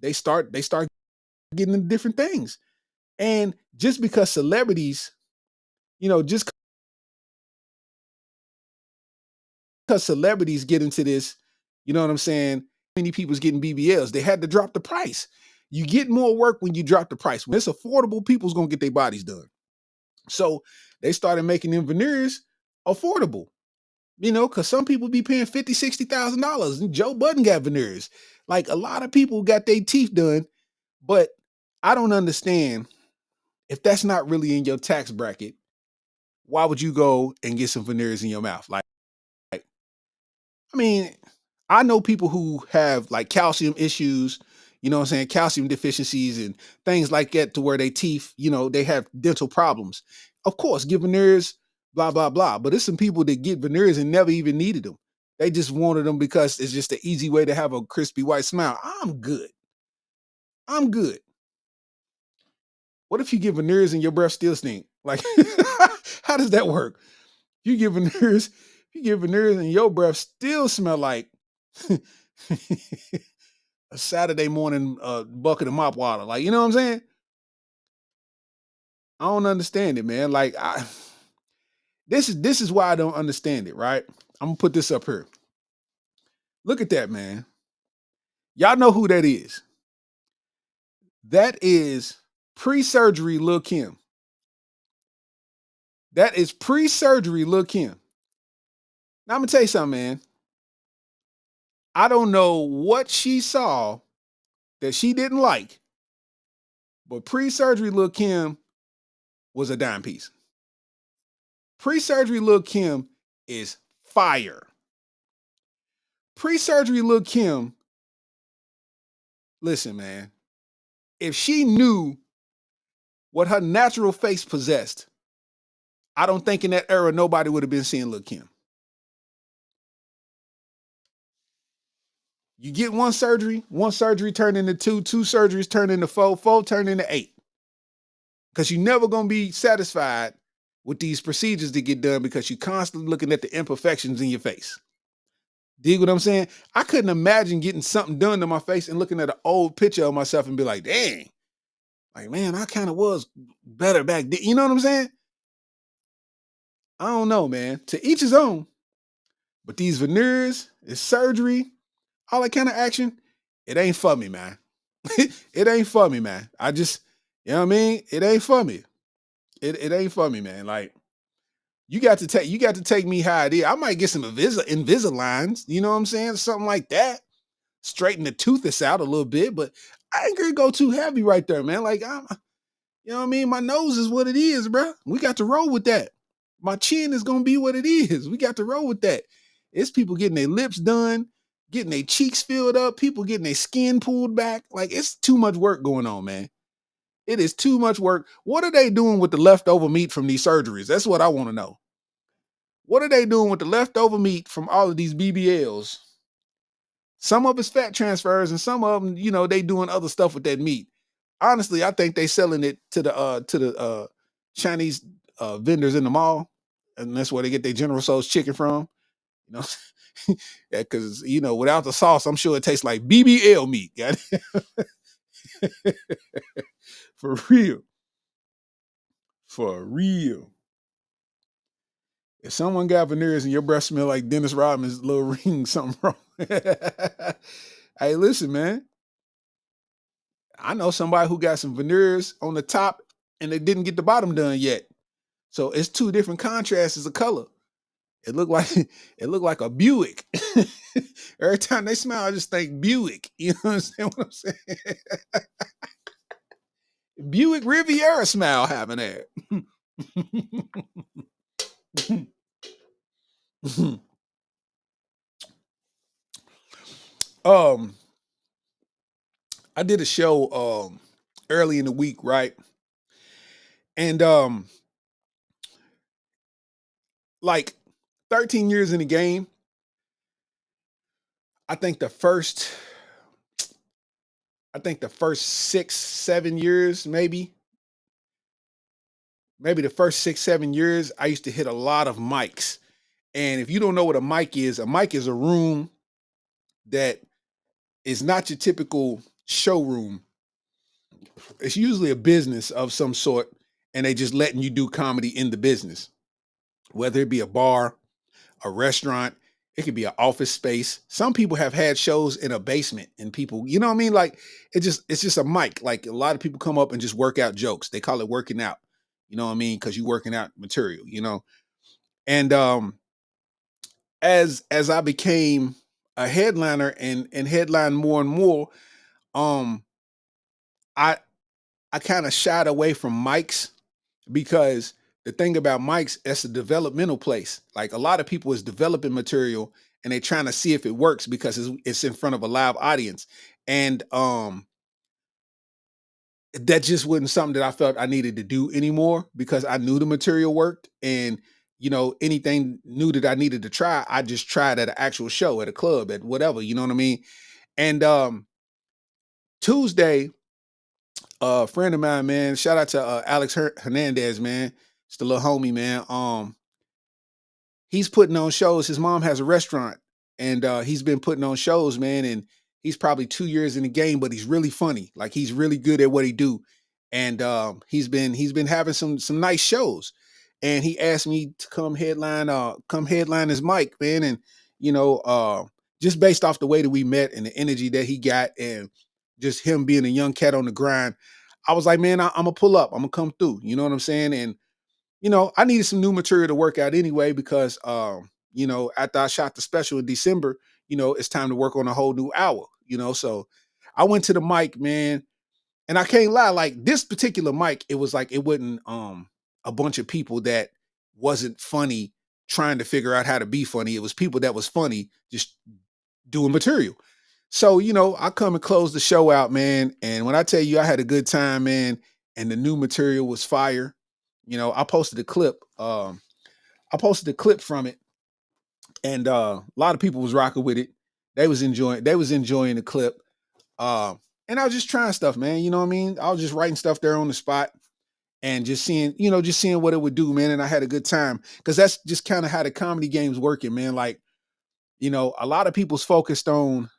B: they start getting into different things. And just because celebrities, just because celebrities get into this, you know what I'm saying? Many people's getting BBLs. They had to drop the price. You get more work when you drop the price. When it's affordable, people's gonna get their bodies done. So they started making them veneers affordable. Because some people be paying $50,000, $60,000. And Joe Budden got veneers. Like a lot of people got their teeth done, but I don't understand if that's not really in your tax bracket. Why would you go and get some veneers in your mouth? Like I mean, I know people who have like calcium issues, you know what I'm saying, calcium deficiencies and things like that to where they teeth, they have dental problems. Of course, get veneers, blah, blah, blah. But there's some people that get veneers and never even needed them. They just wanted them because it's just an easy way to have a crispy white smile. I'm good. What if you get veneers and your breath still stink? Like, how does that work? You get veneers, and your breath still smell like a Saturday morning bucket of mop water. Like, you know what I'm saying? I don't understand it, man. Like, this is why I don't understand it, right? I'm gonna put this up here. Look at that, man. Y'all know who that is. That is pre-surgery Lil' Kim. That is pre-surgery Lil' Kim. Now I'm gonna tell you something, man. I don't know what she saw that she didn't like, but pre-surgery Lil' Kim was a dime piece. Pre-surgery Lil' Kim is fire. Pre-surgery Lil' Kim, listen, man, if she knew what her natural face possessed, I don't think in that era nobody would have been seeing Lil' Kim. You get one surgery turned into two surgeries turned into four turned into 8. Because you're never going to be satisfied with these procedures that get done because you're constantly looking at the imperfections in your face. Dig what I'm saying? I couldn't imagine getting something done to my face and looking at an old picture of myself and be like, dang, like, man, I kind of was better back then. You know what I'm saying? I don't know, man. To each his own. But these veneers, this surgery, all that kind of action, it ain't for me, man. It ain't for me, man. I just, you know what I mean? It ain't for me. It ain't for me, man. Like, you got to take me how it is. I might get some Invisaligns, you know what I'm saying? Something like that. Straighten the tooths out a little bit, but I ain't gonna go too heavy right there, man. Like, you know what I mean? My nose is what it is, bro. We got to roll with that. My chin is gonna be what it is. We got to roll with that. It's people getting their lips done, getting their cheeks filled up, people getting their skin pulled back. Like, it's too much work going on, man. It is too much work. What are they doing with the leftover meat from these surgeries? That's what I want to know. What are they doing with the leftover meat from all of these BBLs? Some of it's fat transfers, and some of them, they doing other stuff with that meat. Honestly, I think they selling it to the Chinese vendors in the mall, and that's where they get their General Tso's chicken from. You know, Yeah, because without the sauce, I'm sure it tastes like BBL meat. For real. For real. If someone got veneers and your breath smell like Dennis Rodman's little ring, something wrong. Hey, listen, man. I know somebody who got some veneers on the top and they didn't get the bottom done yet. So it's two different contrasts of color. It looked like a Buick. Every time they smile, I just think Buick. You know what I'm saying? Buick Riviera smile having there. I did a show early in the week, right? And like 13 years in the game, I think the first 6-7 years, maybe the first 6-7 years, I used to hit a lot of mics. And if you don't know what a mic is a room that is not your typical showroom. It's usually a business of some sort, and they just letting you do comedy in the business, whether it be a bar, a restaurant, it could be an office space. Some people have had shows in a basement, and people, you know what I mean? Like it's just a mic. Like a lot of people come up and just work out jokes. They call it working out. You know what I mean? Because you're working out material. And as I became a headliner and headline more and more, I kind of shied away from mics because the thing about mics, it's a developmental place. Like a lot of people is developing material and they trying to see if it works because it's in front of a live audience. And that just wasn't something that I felt I needed to do anymore because I knew the material worked. And anything new that I needed to try, I just tried at an actual show, at a club, at whatever, you know what I mean? And Tuesday, a friend of mine, man, shout out to Alex Hernandez, man. It's the little homie, man. He's putting on shows. His mom has a restaurant, and he's been putting on shows, man. And he's probably 2 years in the game, but he's really funny. Like he's really good at what he do. And he's been having some nice shows. And he asked me to come headline his mic, man. And just based off the way that we met and the energy that he got, and just him being a young cat on the grind, I was like, man, I'm gonna pull up. I'm gonna come through. You know what I'm saying? And I needed some new material to work out anyway because, after I shot the special in December, it's time to work on a whole new hour, So I went to the mic, man, and I can't lie, like this particular mic, it was like it wasn't a bunch of people that wasn't funny trying to figure out how to be funny. It was people that was funny just doing material. So, I come and close the show out, man. And when I tell you I had a good time, man, and the new material was fire, I posted a clip. From it, and a lot of people was rocking with it. They was enjoying the clip. And I was just trying stuff, man. You know what I mean? I was just writing stuff there on the spot and just seeing what it would do, man. And I had a good time because that's just kind of how the comedy game's working, man. Like, a lot of people's focused on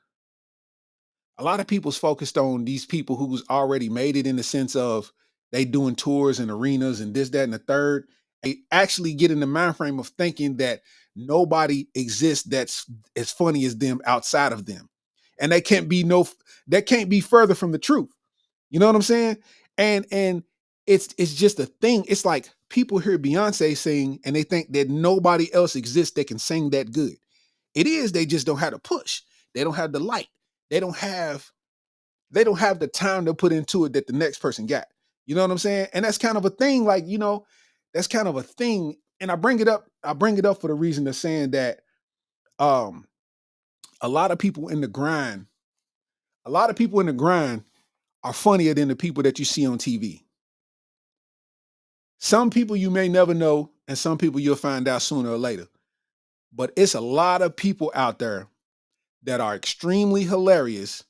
B: these people who's already made it in the sense of they doing tours and arenas and this, that, and the third. They actually get in the mind frame of thinking that nobody exists that's as funny as them outside of them. And that can't be further from the truth. You know what I'm saying? And it's just a thing. It's like people hear Beyonce sing and they think that nobody else exists that can sing that good. It is, they just don't have the push. They don't have the light. They don't have the time to put into it that the next person got. You know what I'm saying? And that's kind of a thing, like, that's kind of a thing. And I bring it up for the reason of saying that a lot of people in the grind are funnier than the people that you see on TV. Some people you may never know, and some people you'll find out sooner or later. But it's a lot of people out there that are extremely hilarious,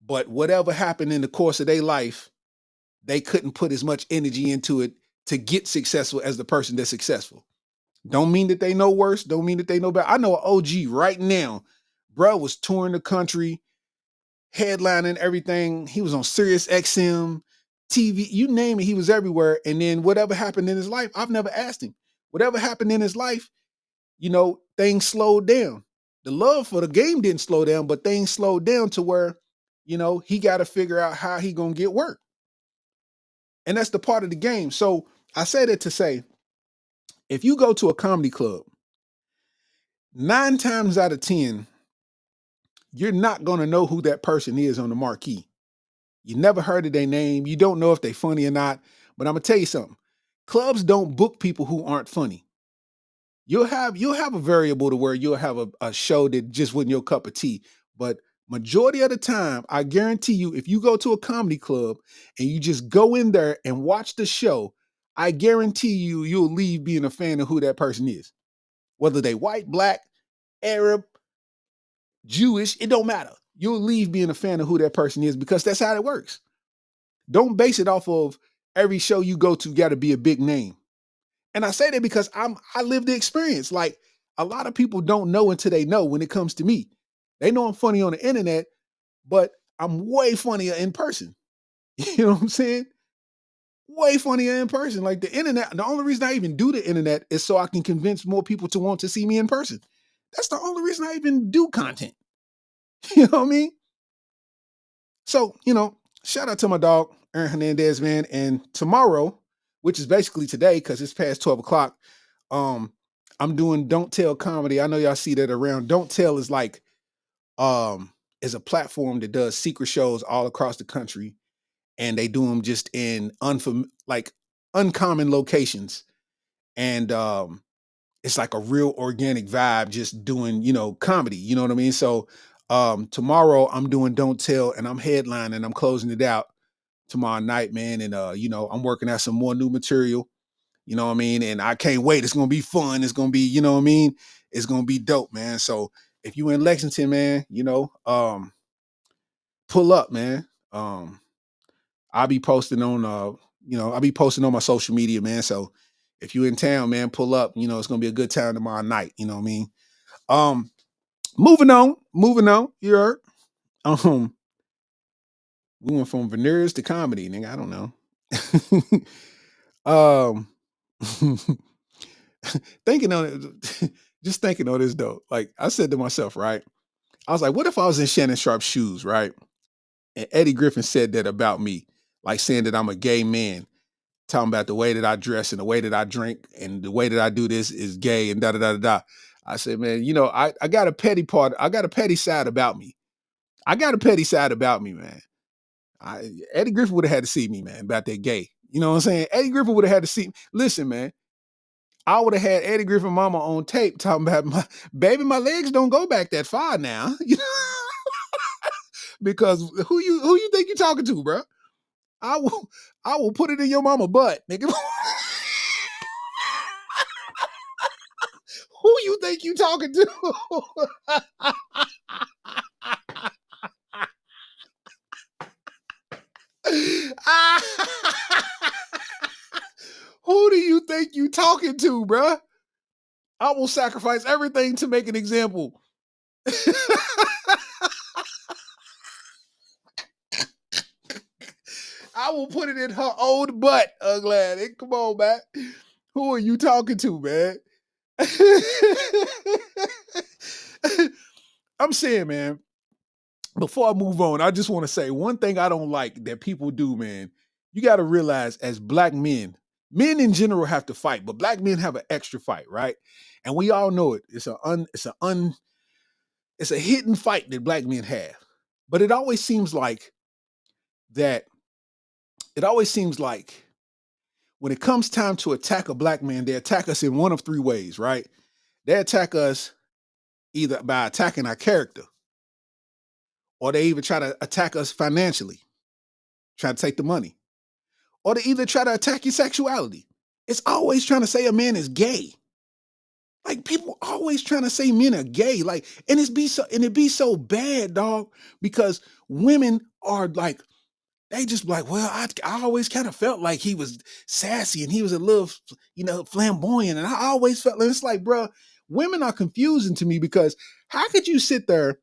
B: but whatever happened in the course of their life, they couldn't put as much energy into it to get successful as the person that's successful. Don't mean that they know worse. Don't mean that they know better. I know an OG right now. Bro was touring the country, headlining everything. He was on Sirius XM, TV, you name it. He was everywhere. And then whatever happened in his life, I've never asked him. Whatever happened in his life, things slowed down. The love for the game didn't slow down, but things slowed down to where, he got to figure out how he gonna get work. And that's the part of the game. So I say that to say, if you go to a comedy club, 9 times out of 10, you're not going to know who that person is on the marquee. You never heard of their name. You don't know if they're funny or not. But I'm going to tell you something. Clubs don't book people who aren't funny. You'll have a variable to where you'll have a show that just wasn't your cup of tea. But majority of the time, I guarantee you, if you go to a comedy club and you just go in there and watch the show, I guarantee you'll leave being a fan of who that person is. Whether they white, black, Arab, Jewish, it don't matter. You'll leave being a fan of who that person is because that's how it works. Don't base it off of every show you go to got to be a big name. And I say that because I live the experience. Like, a lot of people don't know until they know when it comes to me. They know I'm funny on the internet, but I'm way funnier in person. You know what I'm saying? Way funnier in person. Like, the internet, the only reason I even do the internet is so I can convince more people to want to see me in person. That's the only reason I even do content. You know what I mean? So, shout out to my dog, Aaron Hernandez, man. And tomorrow, which is basically today, because it's past 12 o'clock, I'm doing Don't Tell comedy. I know y'all see that around. Don't Tell is like, is a platform that does secret shows all across the country. And they do them just in uncommon locations. And it's like a real organic vibe, just doing, comedy. You know what I mean? So tomorrow I'm doing Don't Tell, and I'm headlining. I'm closing it out tomorrow night, man. And I'm working out some more new material. You know what I mean? And I can't wait. It's gonna be fun. It's gonna be, you know what I mean? It's gonna be dope, man. So if you in Lexington, man, pull up, man. I'll be posting on my social media, man. So if you in town, man, pull up. It's gonna be a good time tomorrow night. You know what I mean? Moving on. You heard? We went from veneers to comedy, nigga. I don't know. Thinking on it, just thinking on this though. Like, I said to myself, right? I was like, what if I was in Shannon Sharp's shoes, right? And Eddie Griffin said that about me, like saying that I'm a gay man, talking about the way that I dress and the way that I drink and the way that I do this is gay and da da da da. I said, man, I got a petty part. I got a petty side about me. Man. Eddie Griffin would have had to see me, man, about that gay. You know what I'm saying? Eddie Griffin would have had to see. Listen, man, I would have had Eddie Griffin mama on tape talking about my legs don't go back that far now. Because who you think you're talking to, bro? I will put it in your mama butt, nigga. Who you think you talking to? Who do you think you talking to, bruh? I will sacrifice everything to make an example. I will put it in her old butt, ugly. Come on, man. Who are you talking to, man? I'm saying, man, before I move on, I just want to say one thing I don't like that people do, man. You got to realize, as black men in general have to fight, but black men have an extra fight, right? And we all know it. It's a hidden fight that black men have. But it always seems like when it comes time to attack a black man, they attack us in one of 3 ways, right? They attack us either by attacking our character, or they even try to attack us financially, try to take the money, or they either try to attack your sexuality. It's always trying to say a man is gay. Like, people always trying to say men are gay. Like, and it be so bad, dog, because women are like, they just be like, well, I always kind of felt like he was sassy and he was a little, flamboyant. And I always felt like, it's like, bro, women are confusing to me because how could you sit there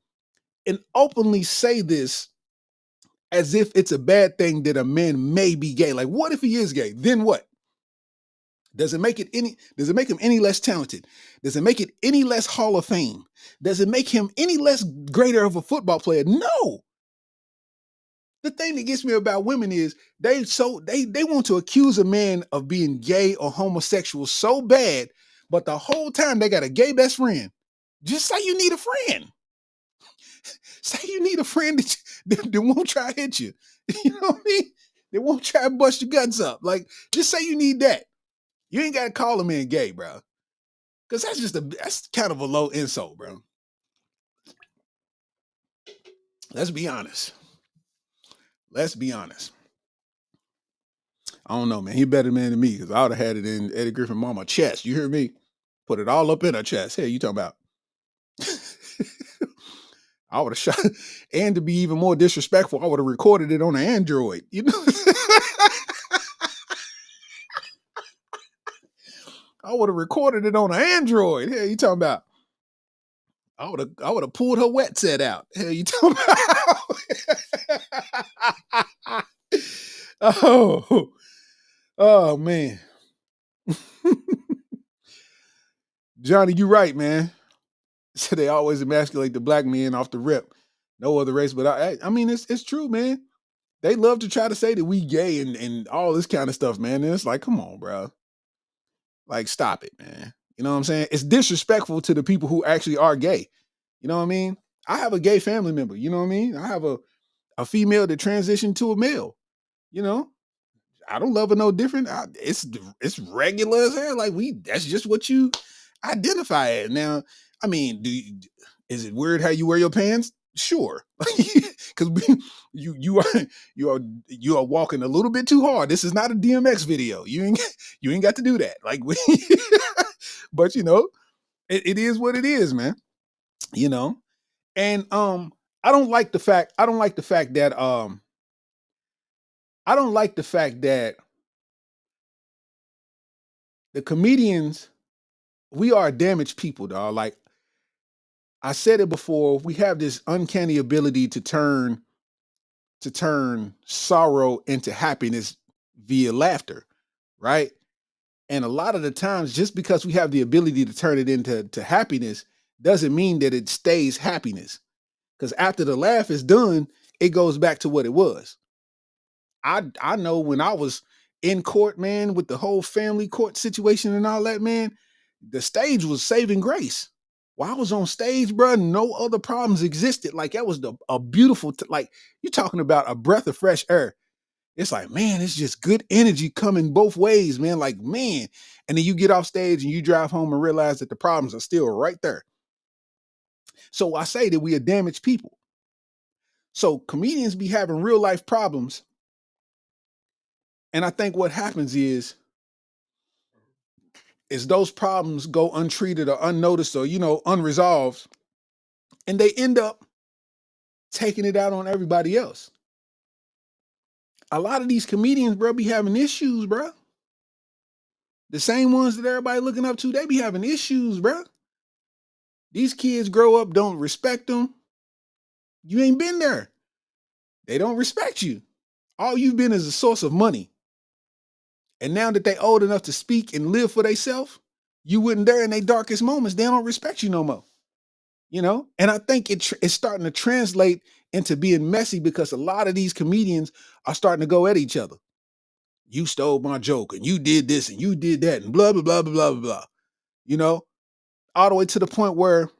B: and openly say this as if it's a bad thing that a man may be gay? Like, what if he is gay? Then what? Does it make him any less talented? Does it make it any less Hall of Fame? Does it make him any less greater of a football player? No. The thing that gets me about women is they want to accuse a man of being gay or homosexual so bad, but the whole time they got a gay best friend. Just say you need a friend. Say you need a friend that won't try to hit you. You know what I mean? They won't try to bust your guts up. Like, just say you need that. You ain't got to call a man gay, bro. Because that's kind of a low insult, bro. Let's be honest. Let's be honest. I don't know, man. He better man than me because I would have had it in Eddie Griffin mama chest. You hear me? Put it all up in her chest. Hey, you talking about? I would have shot, and to be even more disrespectful, I would have recorded it on an Android. You know, I would have recorded it on an Android. Hey, you talking about? I would have pulled her wet set out. Hey, you talking about? Oh man. Johnny, you right, man. So they always emasculate the black men off the rip. No other race, but I mean, it's true, man. They love to try to say that we gay and all this kind of stuff, man. And it's like, come on, bro. Like, stop it, man. You know what I'm saying? It's disrespectful to the people who actually are gay. You know what I mean? I have a gay family member. You know what I mean? I have a female that transitioned to a male. You know, I don't love her no different. It's regular as hell. Like that's just what you identify as. Now, I mean, is it weird how you wear your pants? Sure, because you are walking a little bit too hard. This is not a DMX video. You ain't got to do that. Like, but it is what it is, man. You know, and I don't like the fact that the comedians, we are damaged people, dog. Like I said it before, we have this uncanny ability to turn sorrow into happiness via laughter, right? And a lot of the times, just because we have the ability to turn it into happiness doesn't mean that it stays happiness. Because after the laugh is done, it goes back to what it was. I know when I was in court, man, with the whole family court situation and all that, man, the stage was saving grace. While I was on stage, bro, no other problems existed. Like that was a beautiful, like you're talking about a breath of fresh air. It's like, man, it's just good energy coming both ways, man. Like, man. And then you get off stage and you drive home and realize that the problems are still right there. So I say that we are damaged people. So comedians be having real life problems. And I think what happens is those problems go untreated or unnoticed or, unresolved. And they end up taking it out on everybody else. A lot of these comedians, bro, be having issues, bro. The same ones that everybody looking up to, they be having issues, bro. These kids grow up, don't respect them. You ain't been there. They don't respect you. All you've been is a source of money. And now that they old enough to speak and live for themselves, you wouldn't there in their darkest moments. They don't respect you no more. And I think it's starting to translate into being messy because a lot of these comedians are starting to go at each other. You stole my joke and you did this and you did that and blah, blah, blah, blah, blah, blah, blah. All the way to the point where,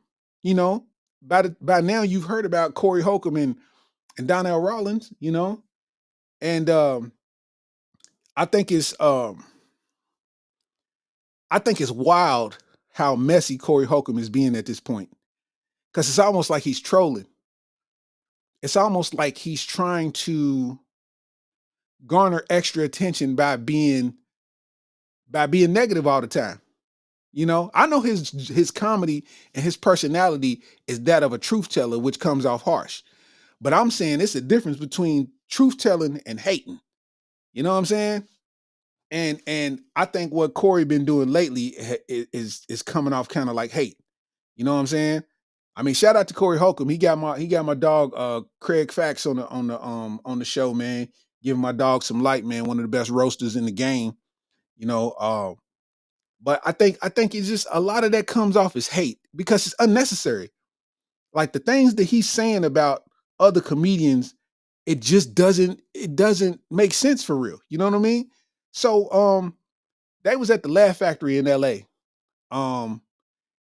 B: by now you've heard about Corey Holcomb and Donnell Rawlings, and I think it's wild how messy Corey Holcomb is being at this point. Because it's almost like he's trolling. It's almost like he's trying to garner extra attention by being negative all the time. I know his comedy and his personality is that of a truth teller, which comes off harsh. But I'm saying it's a difference between truth telling and hating. You know what I'm saying? And I think what Corey been doing lately is coming off kind of like hate. You know what I'm saying? I mean, shout out to Corey Holcomb. He got my dog Craig Fax on the show, man. Giving my dog some light, man. One of the best roasters in the game. You know, but I think it's just a lot of that comes off as hate because it's unnecessary. Like the things that he's saying about other comedians, it just doesn't make sense for real. You know what I mean? So they was at the Laugh Factory in LA.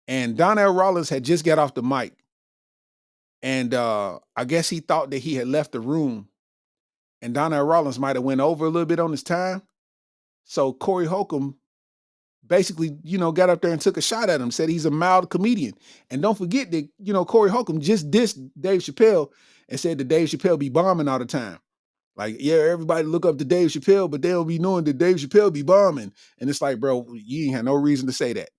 B: And Donnell Rollins had just got off the mic. And I guess he thought that he had left the room. And Donnell Rollins might have went over a little bit on his time. So Corey Holcomb basically, got up there and took a shot at him, said he's a mild comedian. And don't forget that, Corey Holcomb just dissed Dave Chappelle and said that Dave Chappelle be bombing all the time. Like, yeah, everybody look up to Dave Chappelle, but they don't be knowing that Dave Chappelle be bombing. And it's like, bro, you ain't had no reason to say that,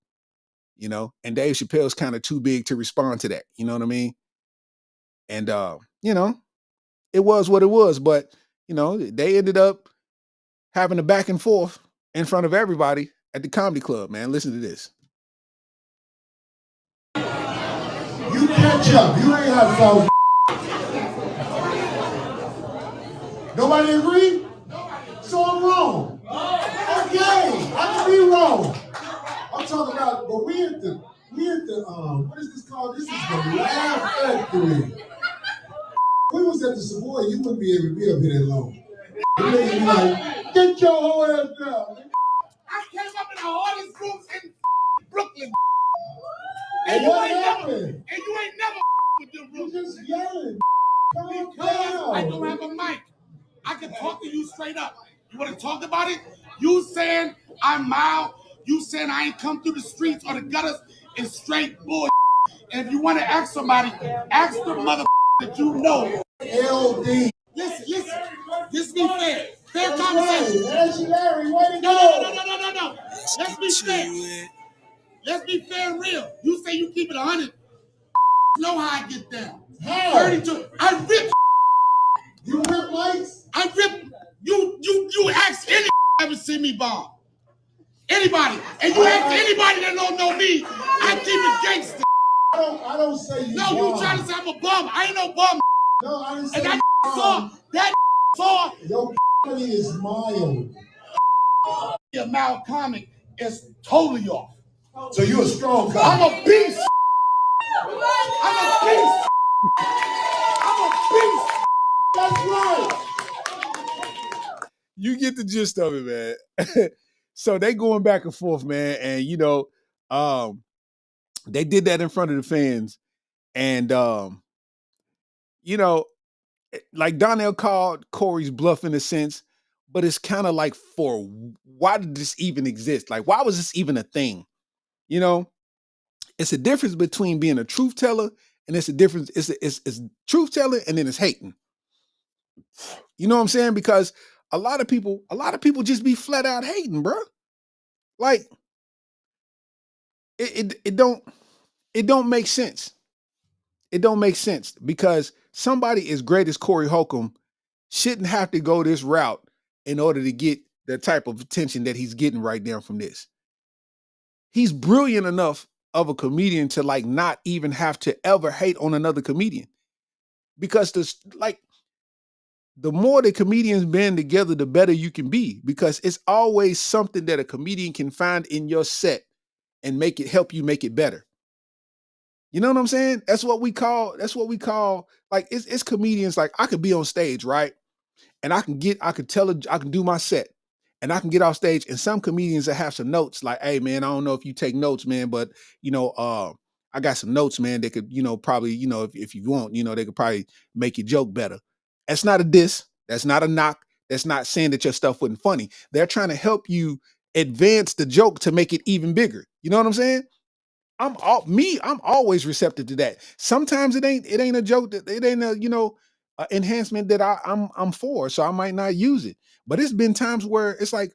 B: and Dave Chappelle's kind of too big to respond to that. You know what I mean? And, it was what it was, but, they ended up having a back and forth in front of everybody at the comedy club, man. Listen to this.
G: You catch up. You ain't have fun. Nobody agree? So I'm wrong. Okay, I can be wrong. I'm talking about, but we at the what is this called? This is the Laugh Factory. If we was at the Savoy, you wouldn't be able to be up here that long. You would be like, get your whole ass down.
C: I came up in the hardest rooms in Brooklyn.
G: And what happened?
C: And you ain't never with them
G: You
C: rooms.
G: just yelling. Calm
C: Because
G: down.
C: I don't have a mic. I can talk to you straight up. You want to talk about it? You saying I'm mild. You saying I ain't come through the streets or the gutters is straight bull. And if you want to ask somebody, ask the mother that you know.
G: LD.
C: Listen. This be fair. Fair conversation.
G: That's Larry. Way to
C: No.
G: go.
C: Let's be fair. Let's be fair and real. You say you keep it 100. Know how I get down.
G: How?
C: 32. I rip.
G: You rip mics?
C: I rip. You ask any ever see me bomb. Anybody. And you ask anybody that don't know me, I keep it gangster.
G: I don't say you.
C: No, you trying to say I'm a bum. I ain't no bum.
G: No, I didn't say
C: And
G: you.
C: saw
G: Your is mild.
C: your mild comic is totally off.
G: So you a strong guy.
C: I'm a beast.
G: That's right.
B: You get the gist of it, man. So they going back and forth, man. And, they did that in front of the fans. And, like Donnell called Corey's bluff in a sense, but it's kind of like, for why did this even exist? Like, why was this even a thing? It's a difference between being a truth teller and it's a difference. It's truth telling and then it's hating. You know what I'm saying? Because a lot of people just be flat out hating, bro. Like it don't make sense. It don't make sense because somebody as great as Corey Holcomb shouldn't have to go this route in order to get the type of attention that he's getting right now from this. He's brilliant enough of a comedian to like not even have to ever hate on another comedian. Because the more the comedians band together, the better you can be. Because it's always something that a comedian can find in your set and help you make it better. You know what I'm saying? That's what we call like it's comedians. Like I could be on stage, right? And I can do my set and I can get off stage and some comedians that have some notes like, hey man, I don't know if you take notes, man, but I got some notes, man, that could, probably, if you want, they could probably make your joke better. That's not a diss. That's not a knock. That's not saying that your stuff wasn't funny. They're trying to help you advance the joke to make it even bigger. You know what I'm saying? I'm always receptive to that. Sometimes it ain't a joke, that it ain't a enhancement that I'm for, so I might not use it. But it's been times where it's like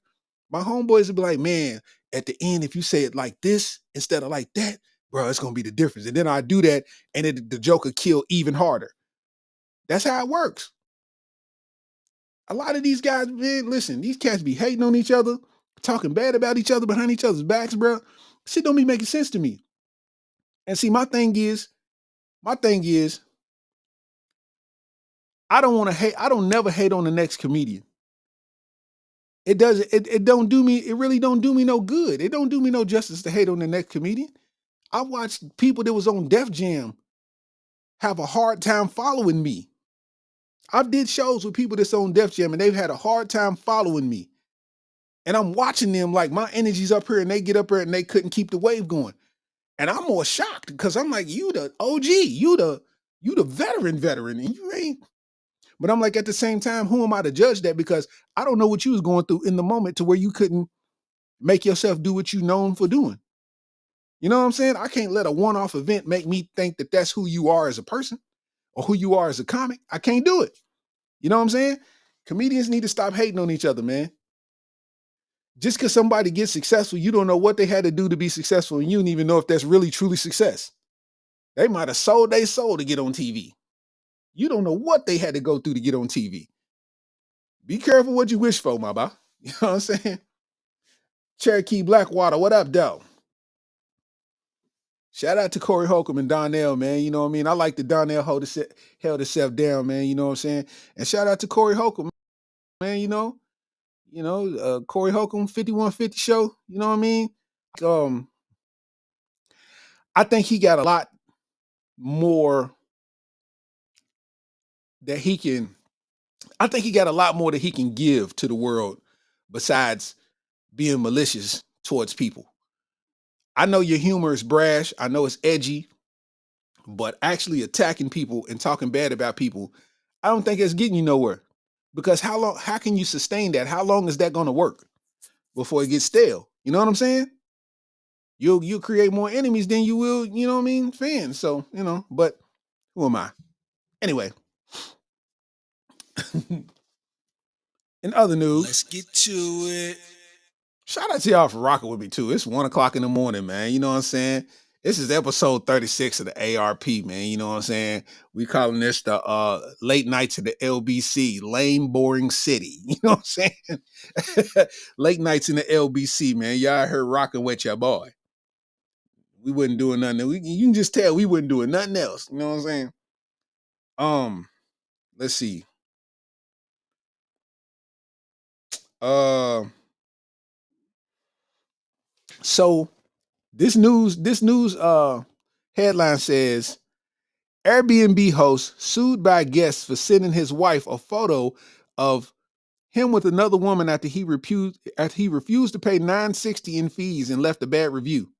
B: my homeboys would be like, man, at the end, if you say it like this instead of like that, bro, it's gonna be the difference. And then I do that, and the joke will kill even harder. That's how it works. A lot of these guys, man, listen, these cats be hating on each other, talking bad about each other behind each other's backs, bro. Shit don't be making sense to me. And see, my thing is, I don't want to hate. I don't never hate on the next comedian. It doesn't. It don't do me. It really don't do me no good. It don't do me no justice to hate on the next comedian. I watched people that was on Def Jam have a hard time following me. I've did shows with people that's on Def Jam and they've had a hard time following me. And I'm watching them like my energy's up here and they get up here and they couldn't keep the wave going. And I'm more shocked because I'm like, you the OG, you the veteran, and you ain't. But I'm like, at the same time, who am I to judge that? Because I don't know what you was going through in the moment to where you couldn't make yourself do what you known for doing. You know what I'm saying? I can't let a one-off event make me think that that's who you are as a person or who you are as a comic. I can't do it. You know what I'm saying? Comedians need to stop hating on each other, man. Just because somebody gets successful, you don't know what they had to do to be successful, and you don't even know if that's really truly success. They might have sold their soul to get on TV. You don't know what they had to go through to get on TV. Be careful what you wish for, my boy. You know what I'm saying? Cherokee Blackwater, what up, though? Shout out to Corey Holcomb and Donnell, man. You know what I mean? I like the Donnell held himself down, man. You know what I'm saying? And shout out to Corey Holcomb, man. Corey Holcomb, 5150 show. You know what I mean? I think he got a lot more that he can. I think he got a lot more that he can give to the world besides being malicious towards people. I know your humor is brash. I know it's edgy, but actually attacking people and talking bad about people, I don't think it's getting you nowhere. Because how can you sustain that? How long is that going to work before it gets stale? You know what I'm saying? You'll create more enemies than you will, you know what I mean, fans. So, but who am I? Anyway. In other news,
A: let's get to it.
B: Shout out to y'all for rocking with me too. It's 1:00 in the morning, man. You know what I'm saying? This is episode 36 of the ARP, man. You know what I'm saying? We calling this the late nights of the LBC, lame, boring city. You know what I'm saying? Late nights in the LBC, man. Y'all heard rocking with your boy. We wasn't doing nothing. You can just tell we wasn't doing nothing else. You know what I'm saying? Let's see. So this news headline says Airbnb host sued by guests for sending his wife a photo of him with another woman after he refused to pay $960 in fees and left a bad review.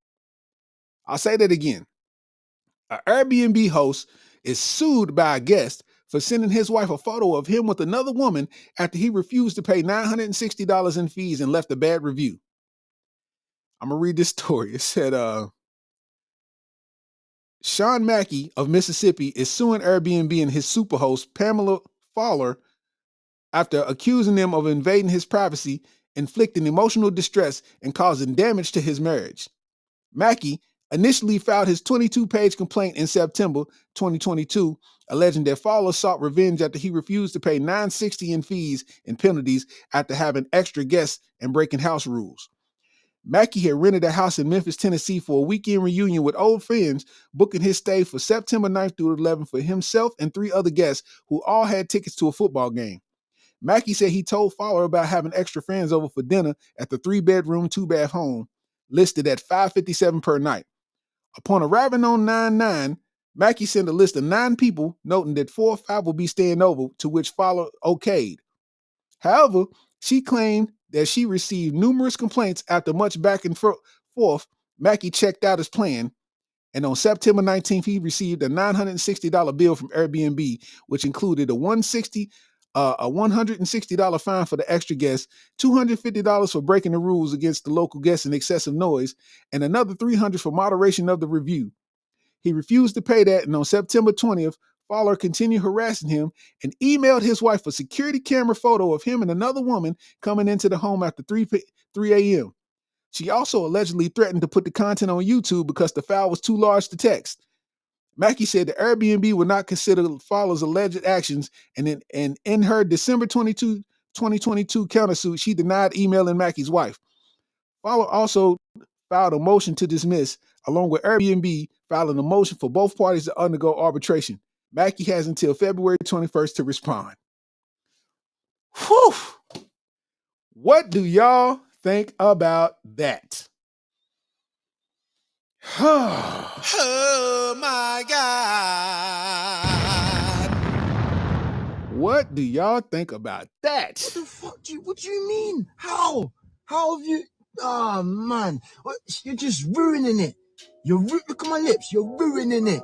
B: I'll say that again. An Airbnb host is sued by a guest for sending his wife a photo of him with another woman after he refused to pay $960 in fees and left a bad review. I'm going to read this story. It said, Sean Mackey of Mississippi is suing Airbnb and his superhost, Pamela Fowler, after accusing them of invading his privacy, inflicting emotional distress, and causing damage to his marriage. Mackey initially filed his 22-page complaint in September 2022, alleging that Fowler sought revenge after he refused to pay $960 in fees and penalties after having extra guests and breaking house rules. Mackey had rented a house in Memphis, Tennessee for a weekend reunion with old friends, booking his stay for September 9th through 11th for himself and 3 other guests who all had tickets to a football game. Mackey said he told Fowler about having extra friends over for dinner at the 3-bedroom, 2-bath home, listed at $557 per night. Upon arriving on 9/9, Mackey sent a list of 9 people, noting that 4 or 5 will be staying over, to which Fowler okayed. However, she claimed that she received numerous complaints after much back and forth. Mackey checked out his plan, and on September 19th, he received a $960 bill from Airbnb, which included a $160 fine for the extra guests, $250 for breaking the rules against the local guests and excessive noise, and another $300 for moderation of the review. He refused to pay that, and on September 20th, Fowler continued harassing him and emailed his wife a security camera photo of him and another woman coming into the home after 3 a.m. She also allegedly threatened to put the content on YouTube because the file was too large to text. Mackey said the Airbnb would not consider Fowler's alleged actions, and in her December 22 2022 countersuit, she denied emailing Mackie's wife. Fowler also filed a motion to dismiss, along with Airbnb filing a motion for both parties to undergo arbitration. Mackie has until February 21st to respond. Whew! What do y'all think about that?
A: Oh my God.
B: What do y'all think about that?
H: What the fuck what do you mean? How? How have you? Oh, man. You're just ruining it. Look at my lips. You're ruining it.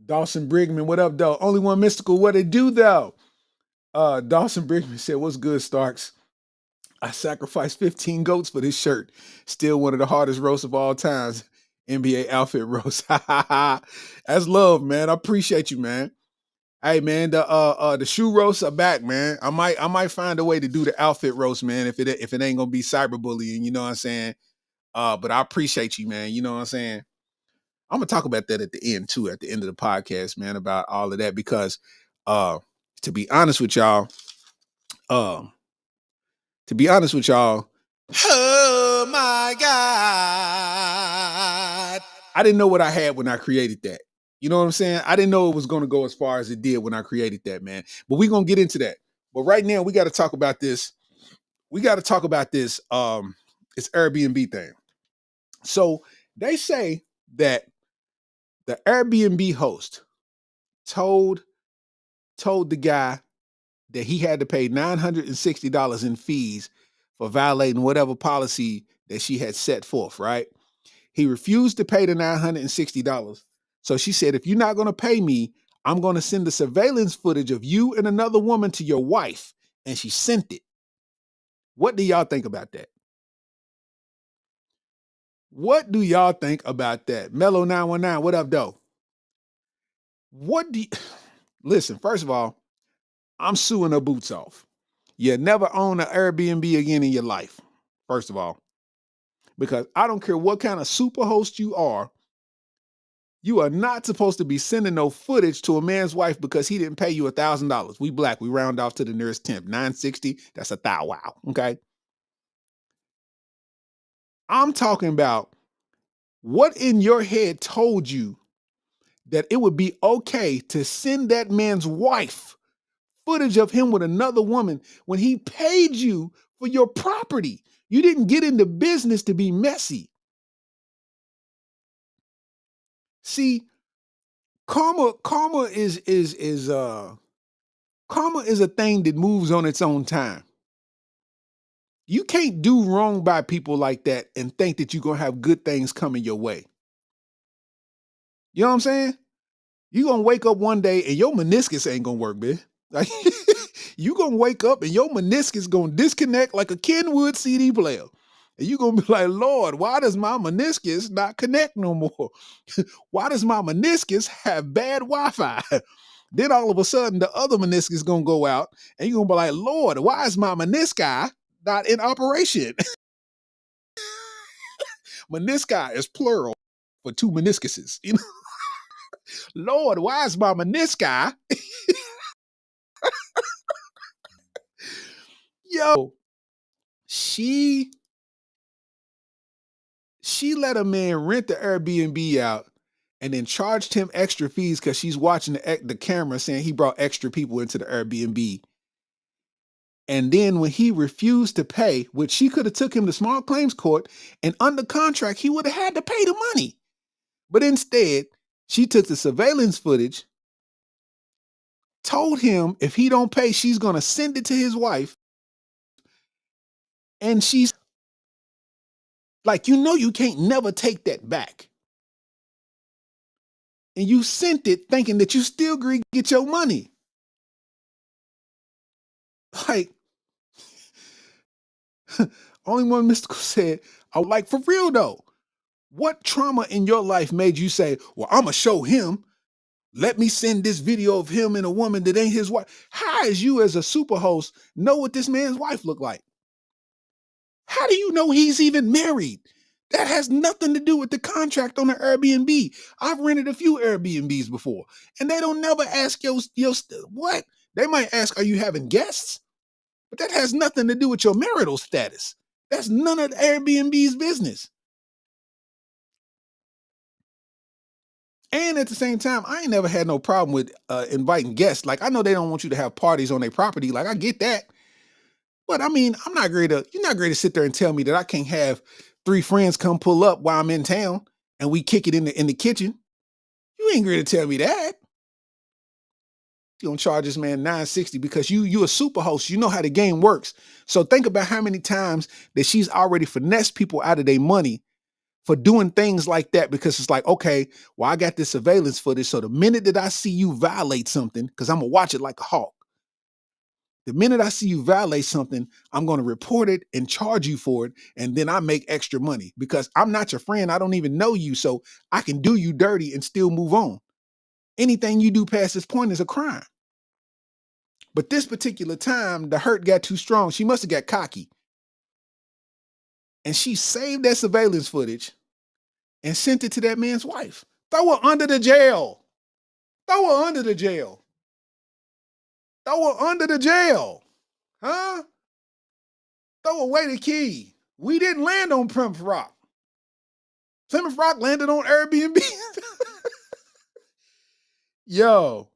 B: Dawson Brigman, what up, though? Only one mystical, what it do, though? Dawson Brigman said, what's good, Starks? I sacrificed 15 goats for this shirt. Still one of the hardest roasts of all times. NBA outfit roast. That's love, man. I appreciate you, man. Hey, man, the shoe roasts are back, man. I might find a way to do the outfit roast, man, if it ain't gonna be cyberbullying, you know what I'm saying? But I appreciate you, man. You know what I'm saying? I'm gonna talk about that at the end, too, at the end of the podcast, man, about all of that, because to be honest with y'all, oh
A: my God.
B: I didn't know what I had when I created that. You know what I'm saying? I didn't know it was going to go as far as it did when I created that, man. But we're going to get into that. But right now, we got to talk about this. It's Airbnb thing. So they say that the Airbnb host told the guy that he had to pay $960 in fees for violating whatever policy that she had set forth, right? He refused to pay the $960. So she said, if you're not going to pay me, I'm going to send the surveillance footage of you and another woman to your wife. And she sent it. What do y'all think about that? What do y'all think about that? Mellow 919, what up, though? Listen, first of all, I'm suing her boots off. You never own an Airbnb again in your life, first of all. Because I don't care what kind of super host you are not supposed to be sending no footage to a man's wife because he didn't pay you $1,000. We black, we round off to the nearest tenth. 960, that's a thou wow, okay? I'm talking about what in your head told you that it would be okay to send that man's wife footage of him with another woman when he paid you for your property. You didn't get into business to be messy. See, karma is a thing that moves on its own time. You can't do wrong by people like that and think that you're going to have good things coming your way. You know what I'm saying? You're going to wake up one day and your meniscus ain't going to work, man. Like, you're going to wake up and your meniscus going to disconnect like a Kenwood CD player. And you're going to be like, Lord, why does my meniscus not connect no more? Why does my meniscus have bad Wi-Fi? Then all of a sudden, the other meniscus is going to go out and you're going to be like, Lord, why is my menisci not in operation? Menisci is plural for two meniscuses. You know? Lord, why is my menisci? Yo, she let a man rent the Airbnb out and then charged him extra fees because she's watching the camera saying he brought extra people into the Airbnb. And then when he refused to pay, which she could have took him to small claims court, and under contract, he would have had to pay the money. But instead, she took the surveillance footage, told him if he don't pay, she's going to send it to his wife. And she's like, you can't never take that back. And you sent it thinking that you still going to get your money. Like, only one mystical said, I like, for real though, what trauma in your life made you say, well, I'm going to show him. Let me send this video of him and a woman that ain't his wife. How is you as a super host know what this man's wife looked like? How do you know he's even married? That has nothing to do with the contract on the Airbnb. I've rented a few Airbnbs before, and they don't never ask what? They might ask, are you having guests? But that has nothing to do with your marital status. That's none of the Airbnb's business. And at the same time, I ain't never had no problem with inviting guests. Like, I know they don't want you to have parties on their property. Like, I get that. But I mean, you're not great to sit there and tell me that I can't have 3 friends come pull up while I'm in town and we kick it in the kitchen. You ain't great to tell me that. You gonna charge this man $9.60 because you a super host. You know how the game works. So think about how many times that she's already finessed people out of their money for doing things like that, because it's like, okay, well, I got this surveillance footage. So the minute that I see you violate something, because I'm gonna watch it like a hawk. The minute I see you violate something, I'm going to report it and charge you for it. And then I make extra money because I'm not your friend. I don't even know you. So I can do you dirty and still move on. Anything you do past this point is a crime. But this particular time, the hurt got too strong. She must have got cocky. And she saved that surveillance footage and sent it to that man's wife. Throw her under the jail. Throw her under the jail. Throw her under the jail. Huh? Throw away the key. We didn't land on Plymouth Rock. Plymouth Rock landed on Airbnb. Yo.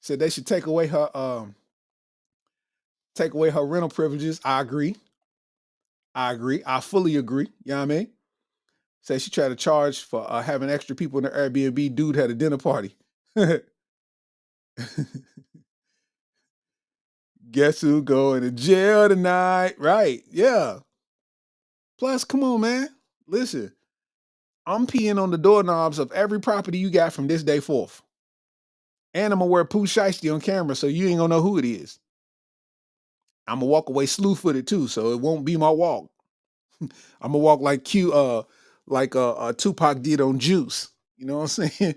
B: Said they should take away her rental privileges. I agree. I fully agree. You know what I mean? Said she tried to charge for having extra people in the Airbnb. Dude had a dinner party. Guess who going to jail tonight? Right. Yeah. Plus, come on, man. Listen, I'm peeing on the doorknobs of every property you got from this day forth. And I'm going to wear Pooh Shiesty on camera so you ain't going to know who it is. I'm going to walk away slew-footed too, so it won't be my walk. I'm going to walk like Tupac did on Juice. You know what I'm saying?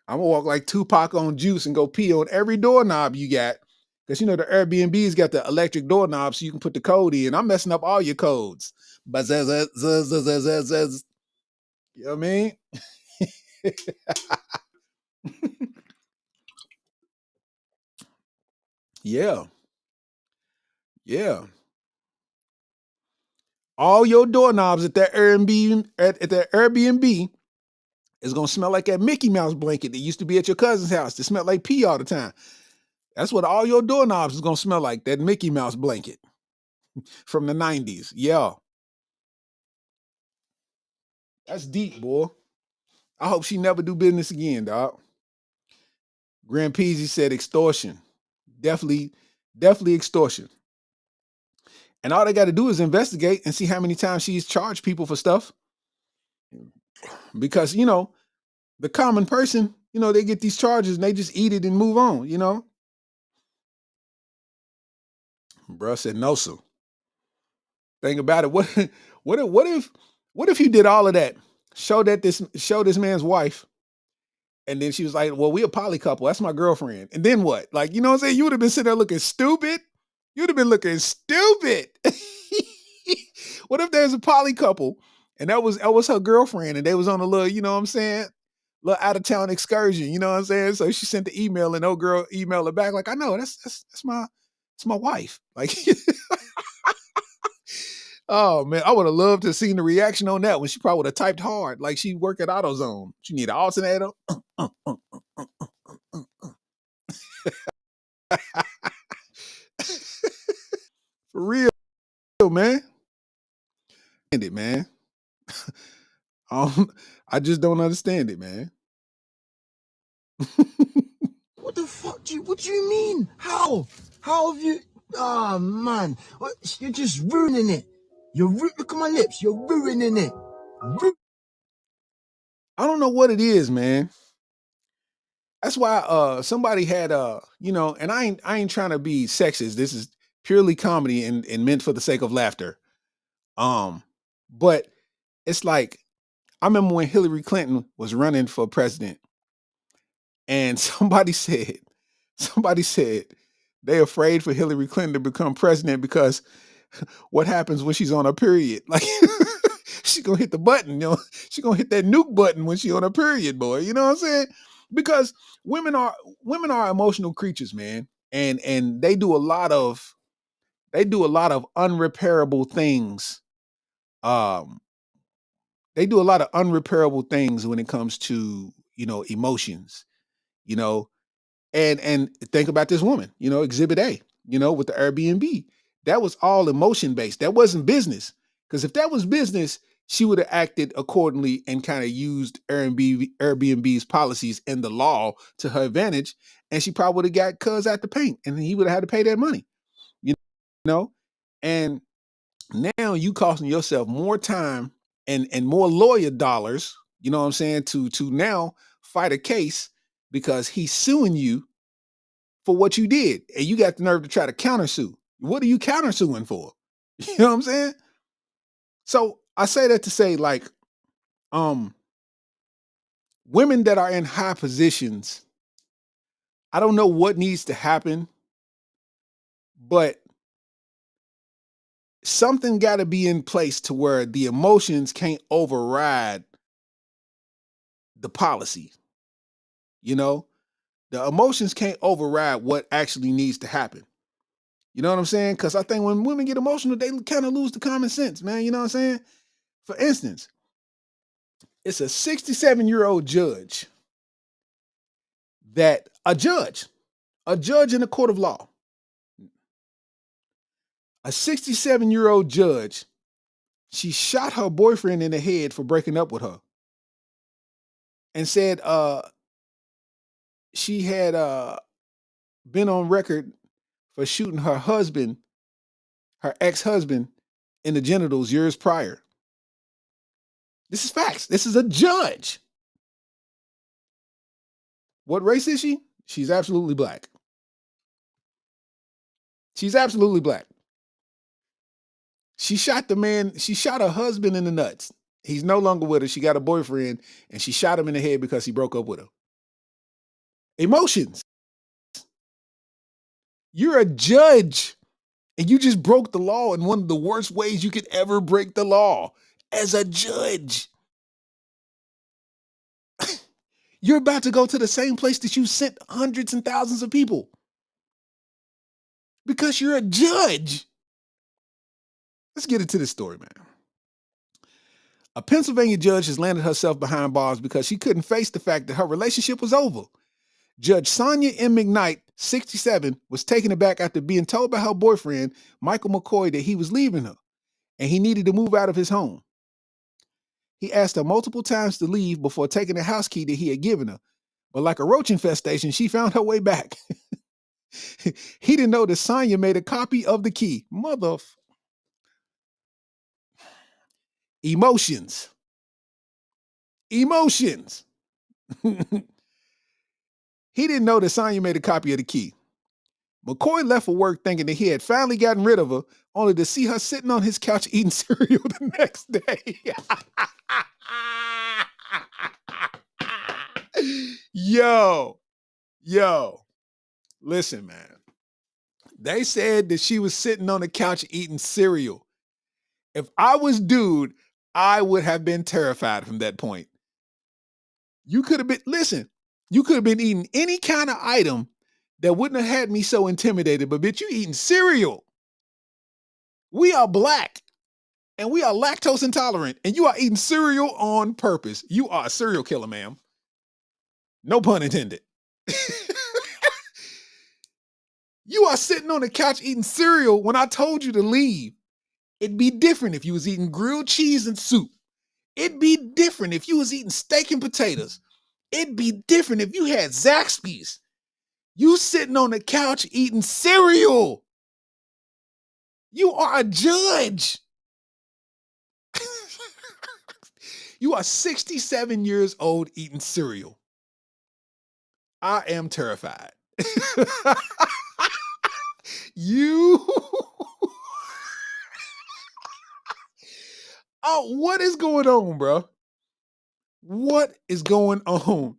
B: I'm going to walk like Tupac on Juice and go pee on every doorknob you got. Because, you know, the Airbnb's got the electric doorknob so you can put the code in. I'm messing up all your codes. You know what I mean? Yeah. Yeah. All your doorknobs at that Airbnb is gonna smell like that Mickey Mouse blanket that used to be at your cousin's house. That smelled like pee all the time. That's what all your doorknobs is gonna smell like, that Mickey Mouse blanket from the 90s. Yeah. That's deep, boy. I hope she never do business again, dog. Grand Peasy said extortion. Definitely extortion. And all they got to do is investigate and see how many times she's charged people for stuff. Because, you know, the common person, you know, they get these charges and they just eat it and move on, you know? Bruh said, no, sir. Think about it. What if you did all of that? Show this man's wife, and then she was like, well, we a poly couple. That's my girlfriend. And then what? Like, you know what I'm saying? You would have been sitting there looking stupid. You'd have been looking stupid. What if there's a poly couple and that was her girlfriend and they was on a little, you know what I'm saying, little out of town excursion, you know what I'm saying? So she sent the email and old girl emailed her back like, I know, that's my wife. Like, oh man, I would have loved to have seen the reaction on that one. She probably would have typed hard, like she worked at AutoZone. She need an alternator. For real, man. It, man. I just don't understand it, man.
H: What the fuck what do you mean? How have you, oh man, you're just ruining it. Look at my lips, you're ruining it.
B: I don't know what it is, man. That's why somebody had you know, and I ain't trying to be sexist. This is purely comedy and meant for the sake of laughter. But it's like, I remember when Hillary Clinton was running for president, and somebody said they're afraid for Hillary Clinton to become president because what happens when she's on her period. Like she gonna hit the button, she gonna hit that nuke button when she on her period, boy. You know what I'm saying? Because women are emotional creatures, man. And they do a lot of unrepairable things. They do a lot of unrepairable things when it comes to, emotions, you know, and think about this woman, Exhibit A, with the Airbnb. That was all emotion based. That wasn't business. Because if that was business, she would have acted accordingly and kind of used Airbnb's policies and the law to her advantage. And she probably would have got cuz out the paint and he would have had to pay that money, you know? And now you costing yourself more time and more lawyer dollars, you know what I'm saying, to now fight a case because he's suing you for what you did. And you got the nerve to try to countersue. What are you countersuing for? You know what I'm saying? So I say that to say, like, women that are in high positions, I don't know what needs to happen, but something got to be in place to where the emotions can't override the policy. The emotions can't override what actually needs to happen. You know what I'm saying? Because I think when women get emotional, they kind of lose the common sense, man. You know what I'm saying? For instance, it's a 67-year-old judge a judge in a court of law, a 67-year-old judge, she shot her boyfriend in the head for breaking up with her and said she had been on record for shooting her ex-husband, in the genitals years prior. This is facts. This is a judge. What race is she? She's absolutely black. She's absolutely black. She shot her husband in the nuts. He's no longer with her. She got a boyfriend, and she shot him in the head because he broke up with her. Emotions. You're a judge, and you just broke the law in one of the worst ways you could ever break the law as a judge. You're about to go to the same place that you sent hundreds and thousands of people because you're a judge. Let's get into this story, man. A Pennsylvania judge has landed herself behind bars because she couldn't face the fact that her relationship was over. Judge Sonia M. McKnight, 67, was taken aback after being told by her boyfriend, Michael McCoy, that he was leaving her and he needed to move out of his home. He asked her multiple times to leave before taking the house key that he had given her. But like a roach infestation, she found her way back. He didn't know that Sonia made a copy of the key. Emotions. Emotions. He didn't know that Sonia made a copy of the key. McCoy left for work thinking that he had finally gotten rid of her, only to see her sitting on his couch eating cereal the next day. Yo, listen, man. They said that she was sitting on the couch eating cereal. If I was dude, I would have been terrified from that point. You could have been eating any kind of item that wouldn't have had me so intimidated, but bitch, you eating cereal. We are black and we are lactose intolerant and you are eating cereal on purpose. You are a serial killer, ma'am. No pun intended. You are sitting on the couch eating cereal when I told you to leave. It'd be different if you was eating grilled cheese and soup. It'd be different if you was eating steak and potatoes. It'd be different if you had Zaxby's. You sitting on the couch eating cereal. You are a judge. You are 67 years old eating cereal. I am terrified. You. Oh, what is going on, bro? What is going on?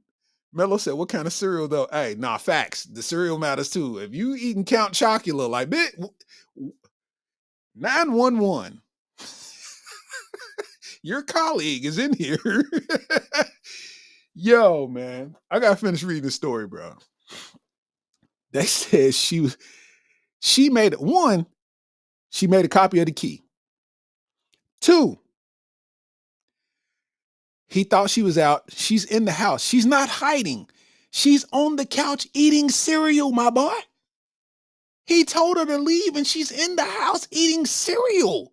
B: Mello said, what kind of cereal though? Hey, nah, facts. The cereal matters too. If you eating Count Chocula, like, bit, 911. Your colleague is in here. Yo, man, I gotta finish reading the story, bro. They said she made a copy of the key. 2, he thought she was out. She's in the house. She's not hiding. She's on the couch eating cereal, my boy. He told her to leave and she's in the house eating cereal.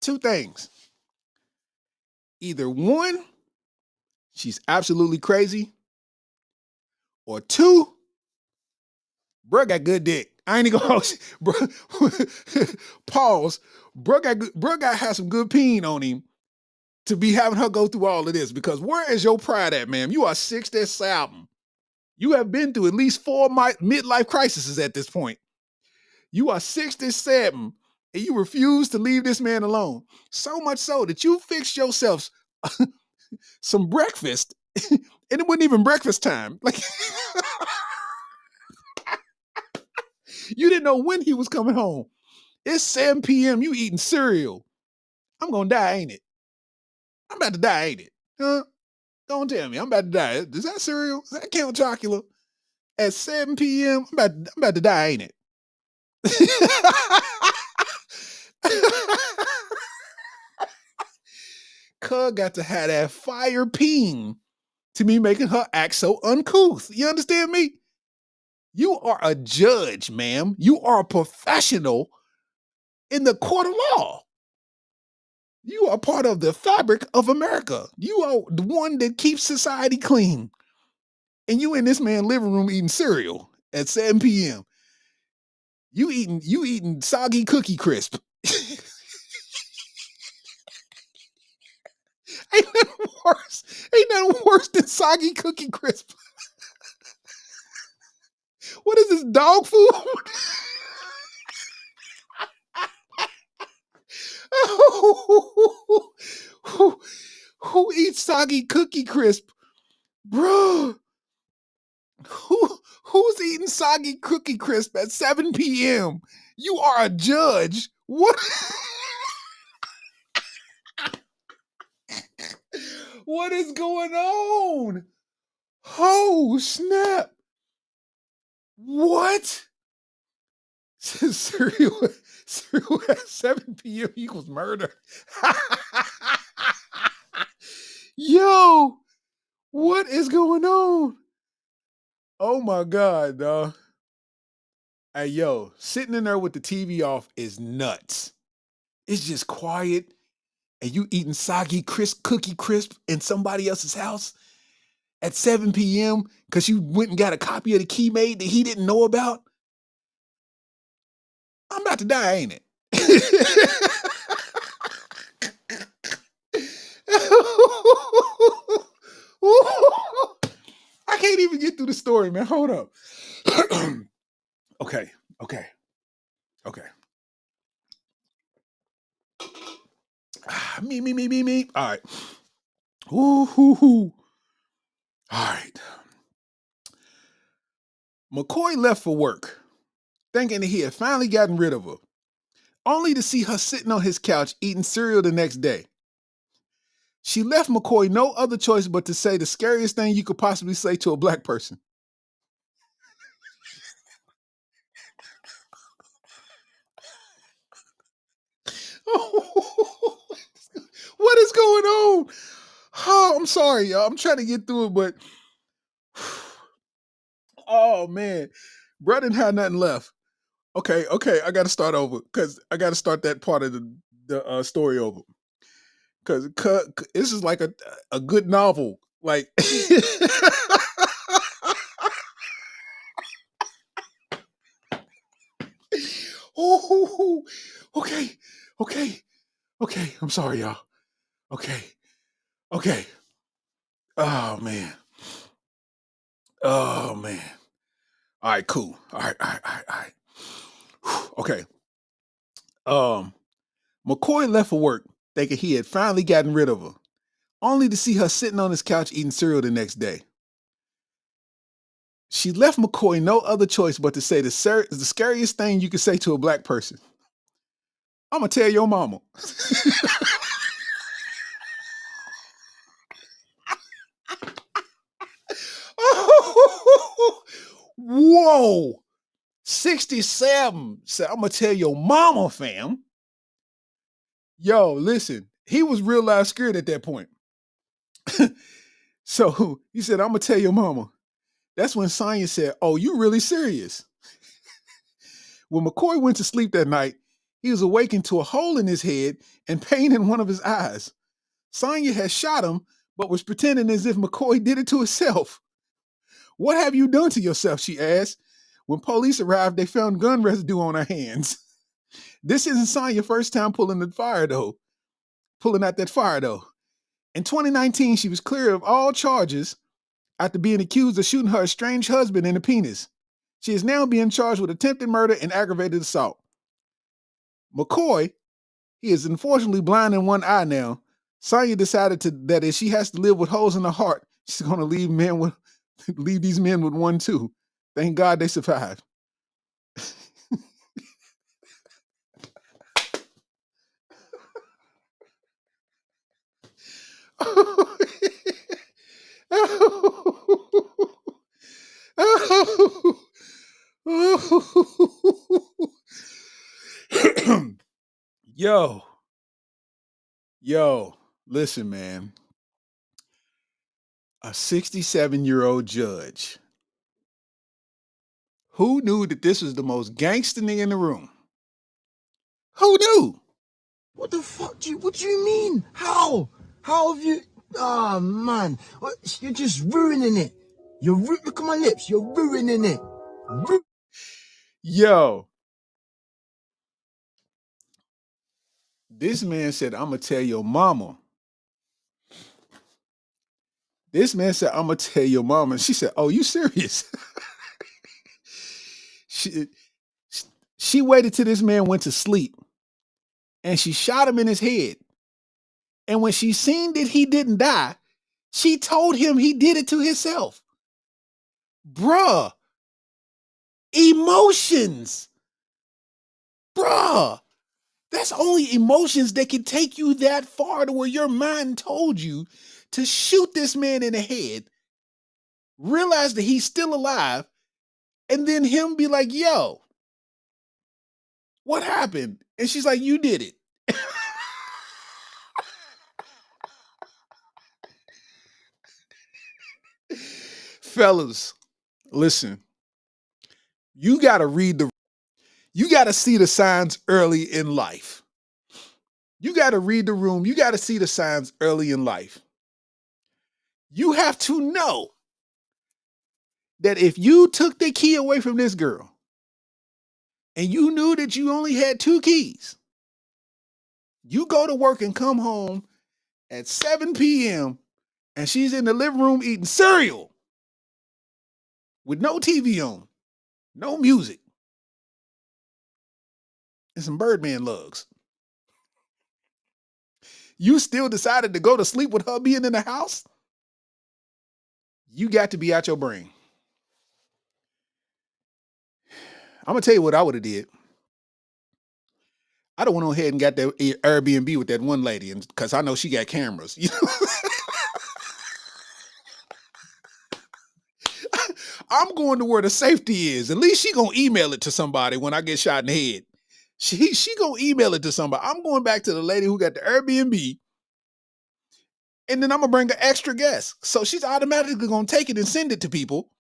B: 2 things. Either 1, she's absolutely crazy, or 2, bruh got good dick. I ain't even gonna bruh. Pause. Bruh got have some good peen on him to be having her go through all of this, because where is your pride at, ma'am? You are 67. You have been through at least 4 midlife crises at this point. You are 67 and you refuse to leave this man alone. So much so that you fixed yourself some breakfast and it wasn't even breakfast time. Like, you didn't know when he was coming home. It's 7 p.m. You eating cereal. I'm going to die, ain't it? I'm about to die, ain't it? Huh? Don't tell me. I'm about to die. Is that cereal? Is that Count Chocula? At 7 p.m., I'm about to die, ain't it? Cug got to have that fire peen to be making her act so uncouth. You understand me? You are a judge, ma'am. You are a professional in the court of law. You are part of the fabric of America. You are the one that keeps society clean. And you in this man's living room eating cereal at 7 p.m. You eating soggy Cookie Crisp. Ain't nothing worse than soggy Cookie Crisp. What is this, dog food? Who eats soggy Cookie Crisp? Bro, who's eating soggy Cookie Crisp at 7 p.m.? You are a judge. What? What is going on? Oh, snap. What? Cereal at 7 p.m. equals murder. Yo, what is going on? Oh my God, dog. Hey, yo, sitting in there with the TV off is nuts. It's just quiet, and you eating soggy Cookie Crisp in somebody else's house at 7 p.m. because you went and got a copy of the key made that he didn't know about. I'm about to die, ain't it? I can't even get through the story, man. Hold up. Okay. Me. All right. Ooh. All right. McCoy left for work, thinking that he had finally gotten rid of her, only to see her sitting on his couch eating cereal the next day. She left McCoy no other choice but to say the scariest thing you could possibly say to a black person. What is going on? Oh, I'm sorry, y'all. I'm trying to get through it, but oh man, bro didn't have nothing left. Okay, I got to start over because I got to start that part of the story over because this is like a good novel. Like, oh, okay. I'm sorry, y'all. Okay. Oh man. All right, cool. All right. Okay. McCoy left for work thinking he had finally gotten rid of her, only to see her sitting on his couch eating cereal the next day. She left McCoy no other choice but to say the scariest thing you could say to a black person. I'm going to tell your mama. Whoa. 67 said, I'm going to tell your mama, fam. Yo, listen, he was real life scared at that point. So he said, I'm going to tell your mama. That's when Sonya said, oh, you really serious? When McCoy went to sleep that night, he was awakened to a hole in his head and pain in one of his eyes. Sonya had shot him, but was pretending as if McCoy did it to himself. What have you done to yourself, she asked. When police arrived, they found gun residue on her hands. This isn't Sonya's first time pulling out that fire, though. In 2019, she was cleared of all charges after being accused of shooting her estranged husband in the penis. She is now being charged with attempted murder and aggravated assault. McCoy, he is unfortunately blind in one eye now. Sonya decided that if she has to live with holes in her heart, she's going to leave these men with one too. Thank God they survived. Yo, listen, man. A 67-year-old judge. Who knew that this was the most gangster nigga in the room? Who knew?
H: What the fuck what do you mean? How? How have you... Oh, man. You're just ruining it. Look at my lips. You're ruining it.
B: Yo. This man said, I'm going to tell your mama. This man said, I'm going to tell your mama. And she said, oh, you serious? She waited till this man went to sleep. And she shot him in his head. And when she seen that he didn't die, she told him he did it to himself. Bruh. Emotions. Bruh. That's only emotions that can take you that far to where your mind told you to shoot this man in the head, realize that he's still alive, and then him be like, yo, what happened? And she's like, you did it. Fellas, listen, you got to see the signs early in life. You got to read the room. You got to see the signs early in life. You have to know that if you took the key away from this girl and you knew that you only had 2 keys, you go to work and come home at 7 p.m. and she's in the living room eating cereal with no TV on, no music, and some Birdman lugs. You still decided to go to sleep with her being in the house? You got to be out your brain. I'm going to tell you what I would have did. I'd have went on ahead and got that Airbnb with that one lady, and because I know she got cameras. You know? I'm going to where the safety is. At least she gonna email it to somebody when I get shot in the head. She gonna email it to somebody. I'm going back to the lady who got the Airbnb, and then I'm gonna bring an extra guest. So she's automatically gonna take it and send it to people.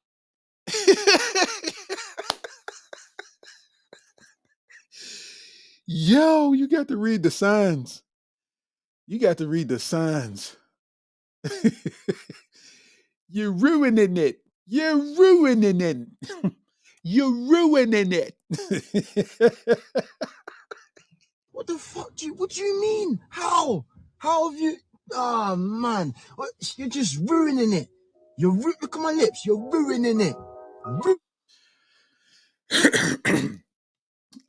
B: Yo, you got to read the signs. You got to read the signs. You're ruining it. You're ruining it. You're ruining it.
H: What the fuck what do you mean? How? How have you... Oh, man. You're just ruining it. Look at my lips. You're ruining it.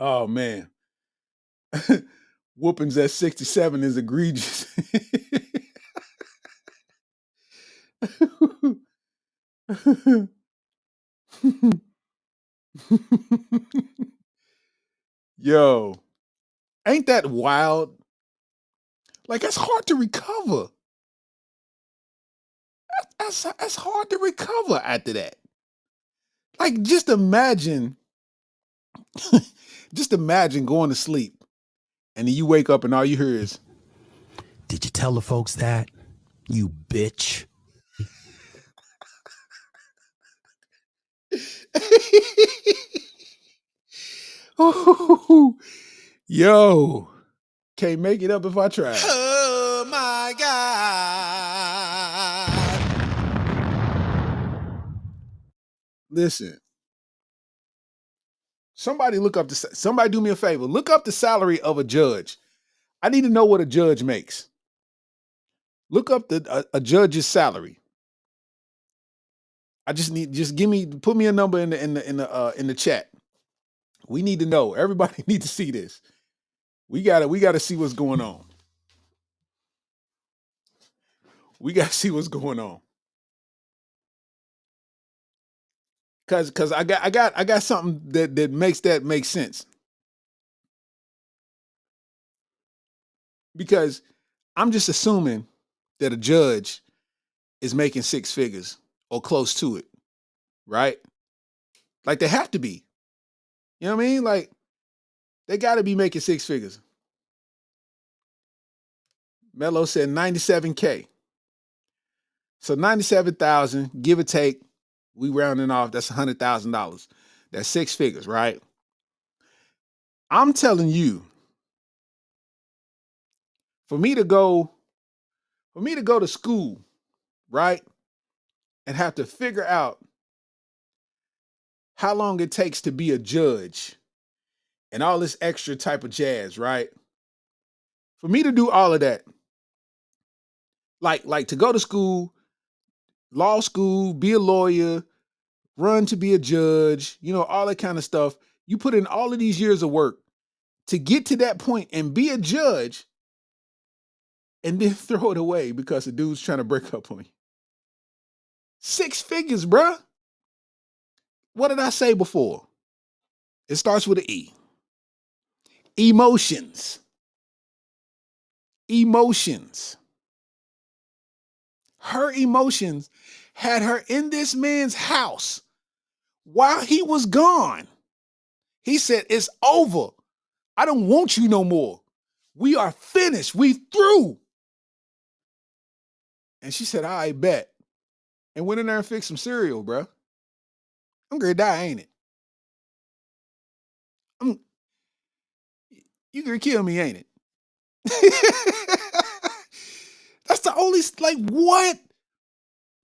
B: Oh, man. Whoopings at 67 is egregious. Yo, ain't that wild? Like, that's hard to recover. That's hard to recover after that. Like, just imagine going to sleep and then you wake up and all you hear is,
H: Did you tell the folks that? You bitch.
B: yo, can't make it up if I try.
A: Oh my God.
B: Listen, somebody do me a favor. Look up the salary of a judge. I need to know what a judge makes. Look up a judge's salary. I just put me a number in the chat. We need to know. Everybody need to see this. We gotta see what's going on. We gotta see what's going on. Cause I got something that make sense. Because I'm just assuming that a judge is making six figures or close to it, right? Like they have to be. You know what I mean? Like they got to be making six figures. Mello said 97K. So 97,000, give or take, we rounding off, that's $100,000. That's six figures, right? I'm telling you, for me to go to school, right? And have to figure out how long it takes to be a judge and all this extra type of jazz, right? For me to do all of that, like to go to school, law school, be a lawyer, run to be a judge, all that kind of stuff. You put in all of these years of work to get to that point and be a judge and then throw it away because the dude's trying to break up on you. Six figures, bruh. What did I say before? It starts with an E. Emotions. Emotions. Her emotions had her in this man's house while he was gone. He said, it's over. I don't want you no more. We are finished. We through. And she said, I bet. And went in there and fixed some cereal, bro. I'm gonna die, ain't it? You gonna kill me, ain't it? That's the only, like, what?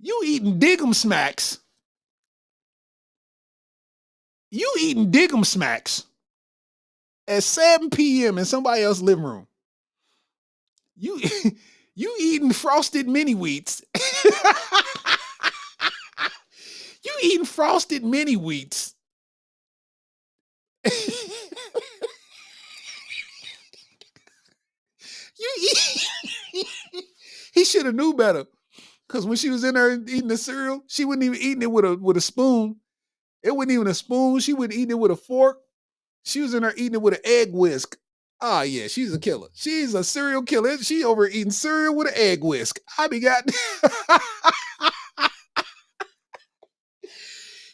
B: You eating Dig'em Smacks. You eating Dig'em Smacks at 7 p.m. in somebody else's living room. You eating frosted mini wheats. You eating frosted mini wheats. He should have knew better. Because when she was in there eating the cereal, she wasn't even eating it with a spoon. It wasn't even a spoon. She wasn't eating it with a fork. She was in there eating it with an egg whisk. Ah, yeah, she's a killer. She's a serial killer. She over eating cereal with an egg whisk. I be got.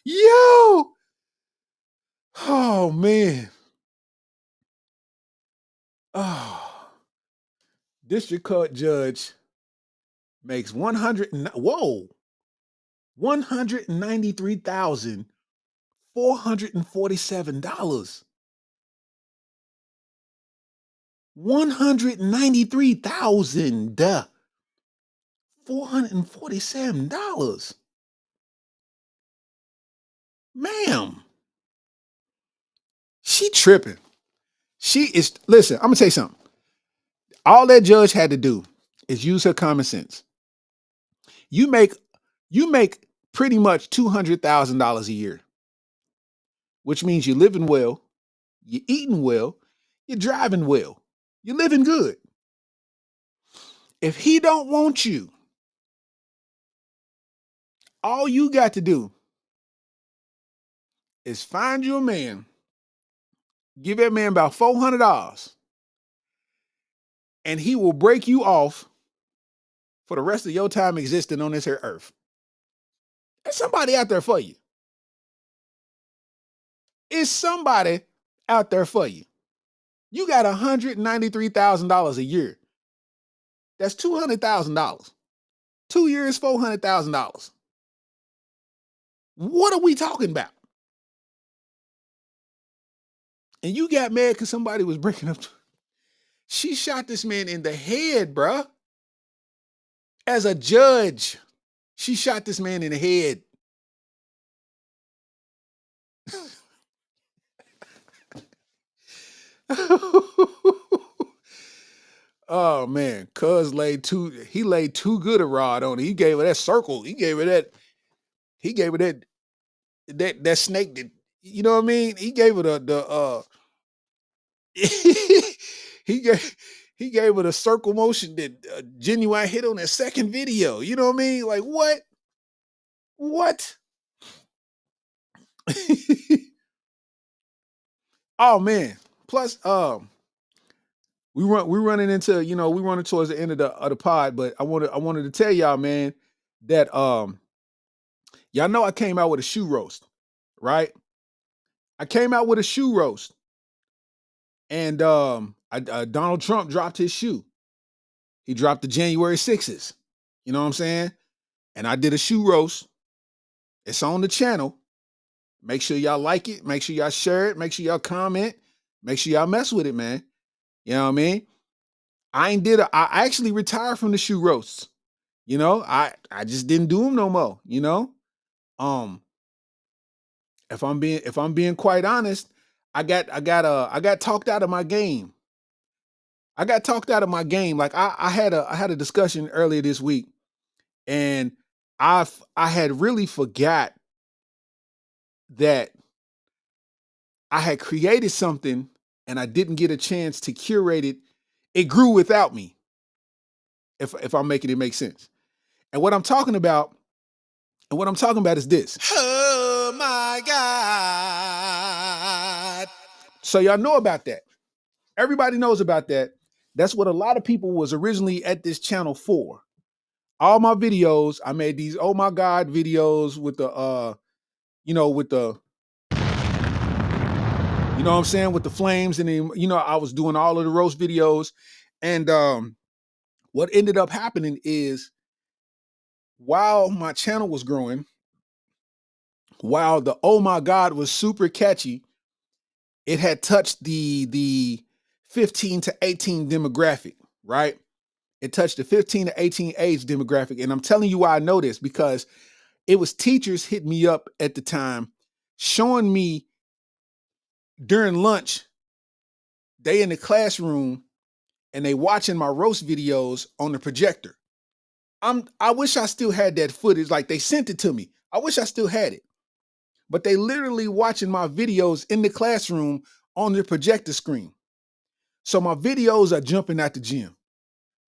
B: Yo. Oh, man. Oh. District Court judge makes $193,447. $193,447. Ma'am. She tripping. Listen, I'm gonna tell you something. All that judge had to do is use her common sense. You make pretty much $200,000 a year, which means you're living well, you're eating well, you're driving well, you're living good. If he don't want you, all you got to do is find you a man, give that man about $400, and he will break you off for the rest of your time existing on this here earth. There's somebody out there for you. It's somebody out there for you. You got $193,000 a year. That's $200,000. 2 years, $400,000. What are we talking about? And you got mad because somebody was breaking up. She shot this man in the head, bruh. As a judge, she shot this man in the head. Oh man, Cuz laid too good a rod on it. He gave her that circle. He gave her that snake that, you know what I mean? He gave her he gave her the circle motion that Genuine hit on that second video. You know what I mean? Like what? What? Oh man. Plus, we're running into, we're running towards the end of the pod, but I wanted to tell y'all, man, that y'all know I came out with a shoe roast, right? I came out with a shoe roast, and Donald Trump dropped his shoe. He dropped the January 6s. You know what I'm saying? And I did a shoe roast. It's on the channel. Make sure y'all like it. Make sure y'all share it. Make sure y'all comment. Make sure y'all mess with it, man. You know what I mean? I actually retired from the shoe roasts. I just didn't do them no more, If I'm being quite honest, I got talked out of my game. I got talked out of my game. Like I had a discussion earlier this week, and I had really forgot that I had created something and I didn't get a chance to curate it. It grew without me. If I'm making it make sense. And what I'm talking about is this.
A: Oh my God.
B: So y'all know about that. Everybody knows about that. That's what a lot of people was originally at this channel for. All my videos, I made these oh my God videos with the with the, you know what I'm saying, with the flames, and then, I was doing all of the roast videos. And what ended up happening is, while my channel was growing, while the oh my God was super catchy, it had touched the 15 to 18 demographic, right? It touched the 15 to 18 age demographic. And I'm telling you why I know this, because it was teachers hitting me up at the time, showing me during lunch, they in the classroom and they watching my roast videos on the projector. I wish I still had that footage. Like, they sent it to me. I wish I still had it. But they literally watching my videos in the classroom on the projector screen. So my videos are jumping out the gym.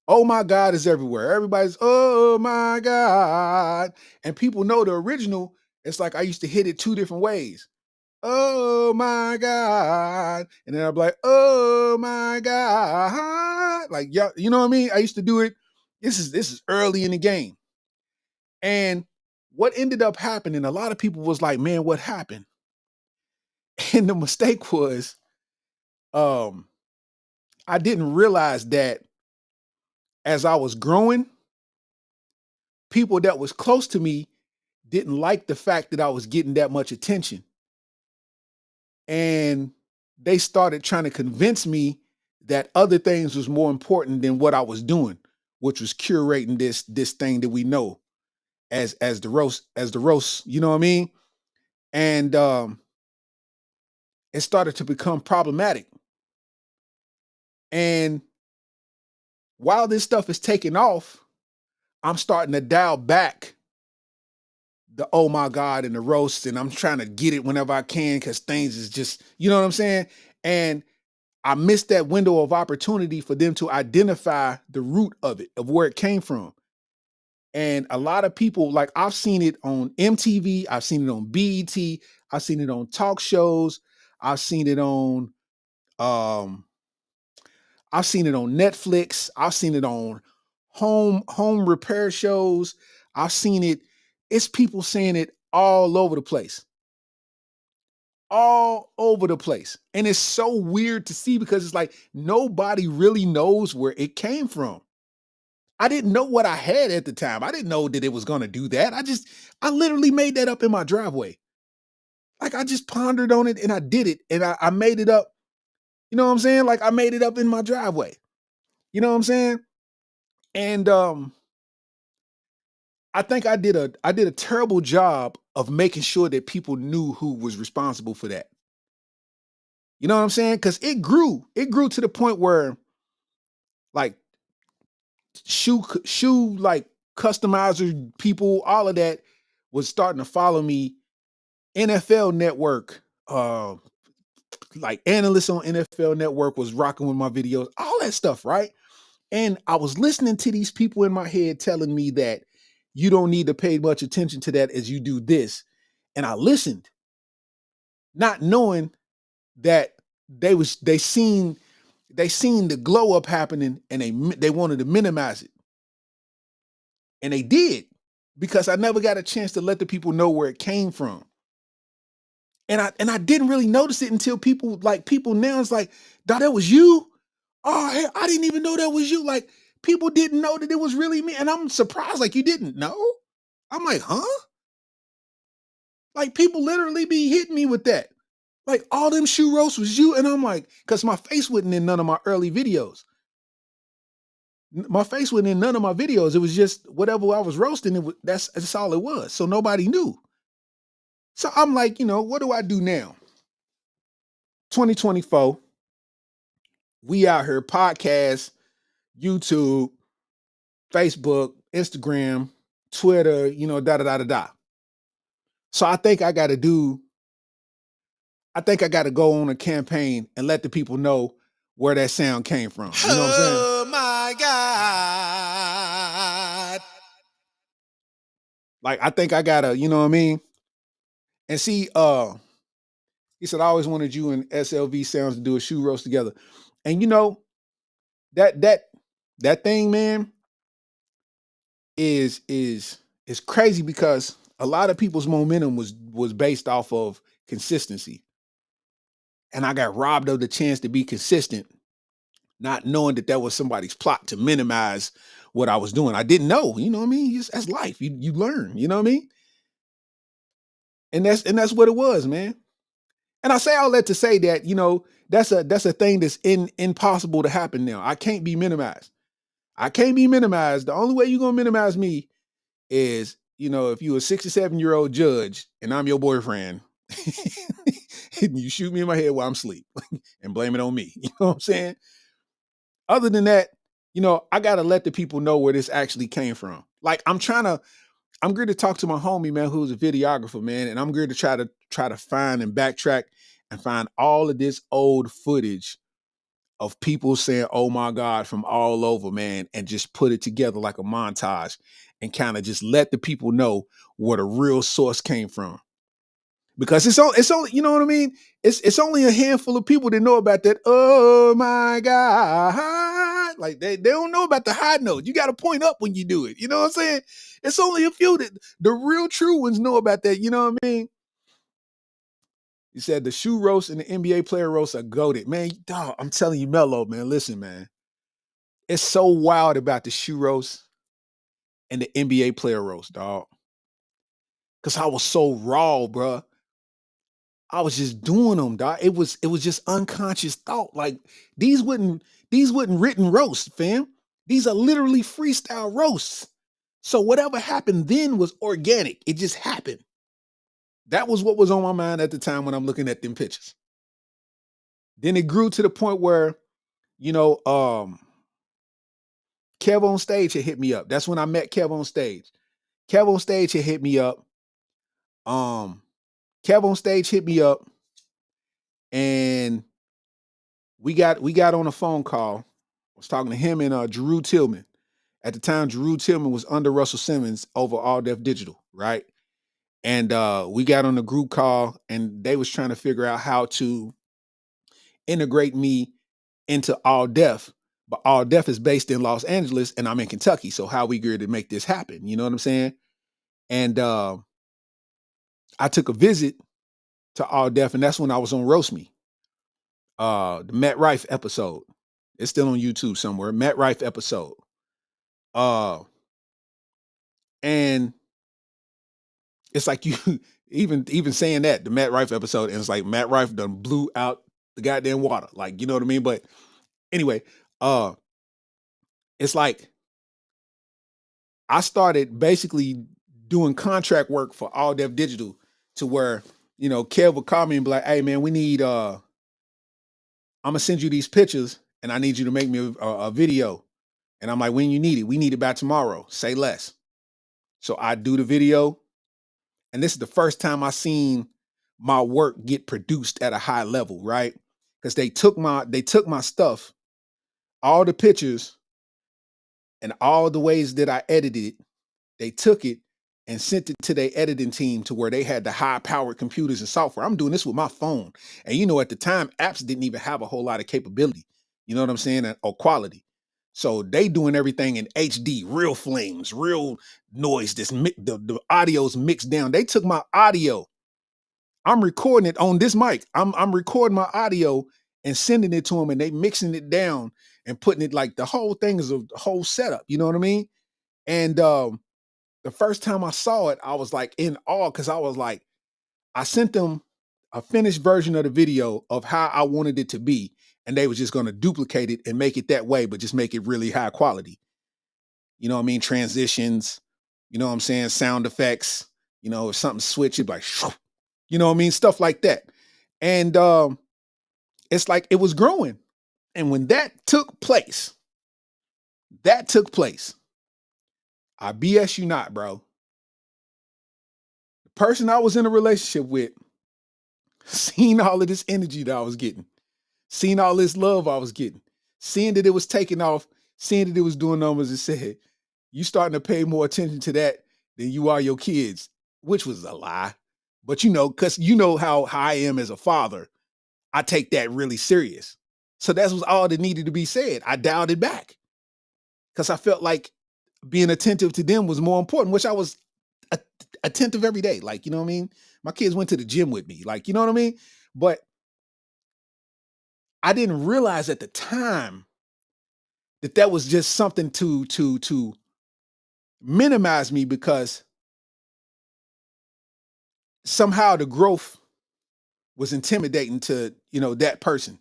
B: Oh my God is everywhere. Everybody's, oh my God. And people know the original. It's like I used to hit it 2 different ways. Oh my God. And then I'd be like, oh my God. Like, yeah, you know what I mean? I used to do it. This is early in the game. And what ended up happening, a lot of people was like, man, what happened? And the mistake was, I didn't realize that as I was growing, people that was close to me didn't like the fact that I was getting that much attention. And they started trying to convince me that other things was more important than what I was doing, which was curating this thing that we know as the roast, you know what I mean? And it started to become problematic. And while this stuff is taking off, I'm starting to dial back the oh my God and the roast, and I'm trying to get it whenever I can, because things is just, you know what I'm saying? And I missed that window of opportunity for them to identify the root of it, of where it came from. And a lot of people, like I've seen it on MTV, I've seen it on BET, I've seen it on talk shows, I've seen it on um I've seen it on Netflix, I've seen it on home repair shows. I've seen it, it's people saying it all over the place. All over the place. And it's so weird to see because it's like nobody really knows where it came from. I didn't know what I had at the time. I didn't know that it was going to do that. I literally made that up in my driveway. Like I just pondered on it and I did it and I made it up. You know what I'm saying? Like I made it up in my driveway. You know what I'm saying? And I think I did a terrible job of making sure that people knew who was responsible for that. You know what I'm saying? Cuz it grew. It grew to the point where like shoe like customizer people, all of that was starting to follow me. NFL Network, like analysts on NFL Network was rocking with my videos, all that stuff, right? And I was listening to these people in my head telling me that you don't need to pay much attention to that as you do this. And I listened, not knowing that they seen the glow up happening and they wanted to minimize it. And they did because I never got a chance to let the people know where it came from. And I didn't really notice it until people now it's like, dog, that was you? Oh, hey, I didn't even know that was you. Like people didn't know that it was really me. And I'm surprised like you didn't know. I'm like, huh? Like people literally be hitting me with that. Like all them shoe roasts was you. And I'm like, because my face wasn't in none of my early videos. My face wasn't in none of my videos. It was just whatever I was roasting. That's all it was. So nobody knew. So I'm like, what do I do now? 2024. We out here, podcast, YouTube, Facebook, Instagram, Twitter, da da da da da. So I think I got to go on a campaign and let the people know where that sound came from. You know what I'm saying?
A: Oh my God.
B: Like I think I gotta, you know what I mean? And see, he said I always wanted you and SLV Sounds to do a shoe roast together. And that thing, man, is crazy because a lot of people's momentum was based off of consistency. And I got robbed of the chance to be consistent, not knowing that was somebody's plot to minimize what I was doing. I didn't know, you know what I mean? That's life. You learn, you know what I mean? And that's what it was, man. And I say all that to say that, that's a thing that's impossible to happen now. I can't be minimized. The only way you're gonna minimize me is, if you're a 67-year-old judge and I'm your boyfriend, and you shoot me in my head while I'm asleep and blame it on me. You know what I'm saying? Other than that, I gotta let the people know where this actually came from. Like I'm going to talk to my homie, man, who's a videographer, man, and I'm going to try to find and backtrack and find all of this old footage of people saying, oh my God, from all over, man, and just put it together like a montage and kind of just let the people know where the real source came from. Because it's only, you know what I mean? It's only a handful of people that know about that. Oh my God. Like they don't know about the high note. You got to point up when you do it. You know what I'm saying? It's only a few that the real true ones know about that. You know what I mean? He said the shoe roast and the NBA player roast are goated. Man, dog, I'm telling you, Mello, man, listen, man. It's so wild about the shoe roast and the NBA player roast, dog. Because I was so raw, bruh. I was just doing them, dog. It was just unconscious thought. Like these wasn't written roasts, fam. These are literally freestyle roasts. So whatever happened then was organic. It just happened. That was what was on my mind at the time when I'm looking at them pictures. Then it grew to the point where, Kev on stage had hit me up. That's when I met Kev on stage. Kev on stage had hit me up. Kev on stage hit me up. And we got on a phone call. I was talking to him and Drew Tillman. At the time, Drew Tillman was under Russell Simmons over All Def Digital, right? And we got on the group call, and they was trying to figure out how to integrate me into All Def. But All Def is based in Los Angeles, and I'm in Kentucky. So how we going to make this happen? You know what I'm saying? And I took a visit to All Def, and that's when I was on Roast Me, the Matt Rife episode. It's still on YouTube somewhere. Matt Rife episode. And it's like you even saying that, the Matt Rife episode, and it's like Matt Rife done blew out the goddamn water. Like, you know what I mean? But anyway, it's like I started basically doing contract work for All Def Digital to where, you know, Kev would call me and be like, hey man, we need I'm gonna send you these pictures and I need you to make me a video. And I'm like, when you need it? We need it by tomorrow. Say less. So I do the video. And this is the first time I seen my work get produced at a high level, right? Because they took my stuff, all the pictures and all the ways that I edited it, they took it and sent it to their editing team to where they had the high-powered computers and software. I'm doing this with my phone. And you know, at the time, apps didn't even have a whole lot of capability. You know what I'm saying? Or quality. So they doing everything in HD, real flames, real noise. The audio's mixed down. They took my audio. I'm recording it on this mic. I'm recording my audio and sending it to them, and they mixing it down and putting it, like, the whole thing is a whole setup. You know what I mean? And the first time I saw it, I was like in awe, because I was like, I sent them a finished version of the video of how I wanted it to be, and they was just going to duplicate it and make it that way, but just make it really high quality. You know what I mean? Transitions, you know what I'm saying? Sound effects, you know, if something switch, it'd be like, shoo, you know what I mean? Stuff like that. And it's like it was growing. And when that took place, I BS you not, bro. The person I was in a relationship with seen all of this energy that I was getting, seen all this love I was getting, seeing that it was taking off, seeing that it was doing numbers, and said, you starting to pay more attention to that than you are your kids, which was a lie. But you know, because you know how I am as a father, I take that really serious. So that was all that needed to be said. I dialed it back because I felt like being attentive to them was more important, which I was attentive every day. Like, you know what I mean? My kids went to the gym with me. Like, you know what I mean? But I didn't realize at the time that was just something to minimize me, because somehow the growth was intimidating to, you know, that person.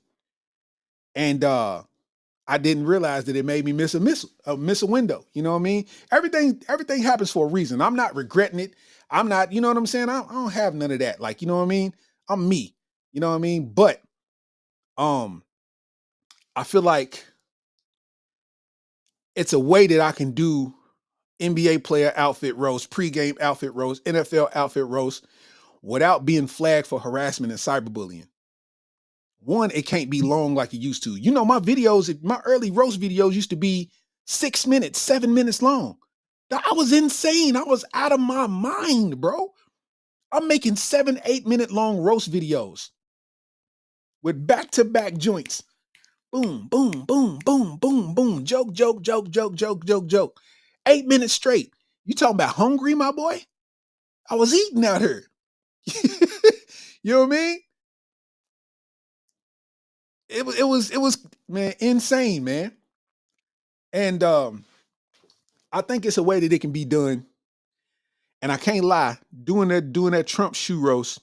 B: And I didn't realize that it made me miss a window. You know what I mean? Everything happens for a reason. I'm not regretting it. I'm not, you know what I'm saying? I don't have none of that. Like, you know what I mean? I'm me. You know what I mean? But I feel like it's a way that I can do NBA player outfit roast, pregame outfit roast, NFL outfit roast without being flagged for harassment and cyberbullying. One, it can't be long like it used to. You know, my early roast videos used to be 6 minutes, 7 minutes long. I was insane. I was out of my mind, bro. I'm making 7, 8 minute long roast videos with back-to-back joints. Boom, boom, boom, boom, boom, boom. Joke, joke, joke, joke, joke, joke, joke. 8 minutes straight. You talking about hungry, my boy? I was eating out here. You know what I mean? It was man, insane, man. And I think it's a way that it can be done. And I can't lie, doing that Trump shoe roast,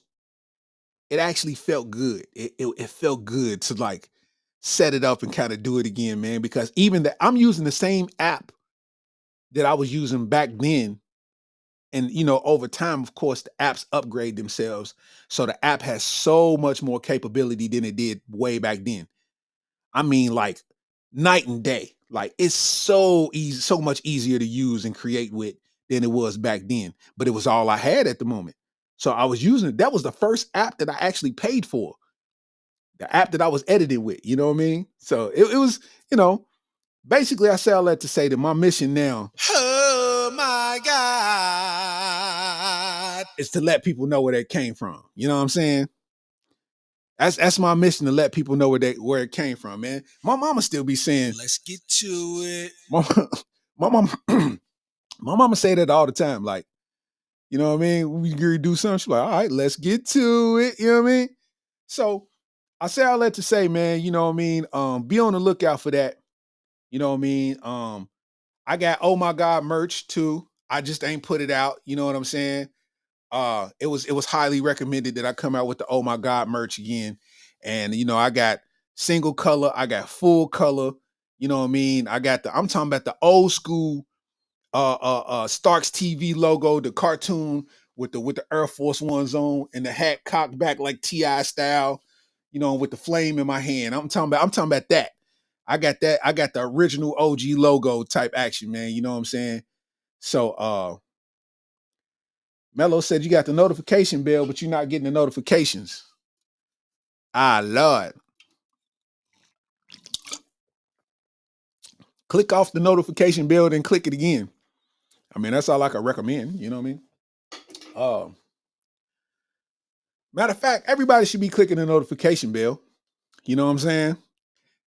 B: it actually felt good. It felt good to, like, set it up and kind of do it again, man, because I'm using the same app that I was using back then. And, you know, over time, of course, the apps upgrade themselves. So the app has so much more capability than it did way back then. I mean, like, night and day. Like, it's so easy, so much easier to use and create with than it was back then. But it was all I had at the moment. So I was using it. That was the first app that I actually paid for. The app that I was editing with, you know what I mean? So it was, you know, basically, I say all that to say that my mission now
A: Oh my God.
B: is to let people know where they came from. You know what I'm saying? That's my mission, to let people know where it came from, man. My mama still be saying,
A: Let's get to it.
B: my mama, my mama say that all the time. Like, you know what I mean? We do something. She's like, all right, let's get to it. You know what I mean? So I say all that to say, man, you know what I mean? Be on the lookout for that. You know what I mean? I got Oh My God merch too. I just ain't put it out. You know what I'm saying? It was highly recommended that I come out with the Oh My God merch again. And you know, I got single color, I got full color. You know what I mean? I'm talking about the old school Starks TV logo, the cartoon with the Air Force Ones on and the hat cocked back like T.I. style, you know, with the flame in my hand. I'm talking about that. I got that. I got the original OG logo type action, man. You know what I'm saying? So Mello said you got the notification bell, but you're not getting the notifications. Ah, Lord. Click off the notification bell, then click it again. I mean, that's all I can recommend. You know what I mean? Matter of fact, everybody should be clicking the notification bell. You know what I'm saying?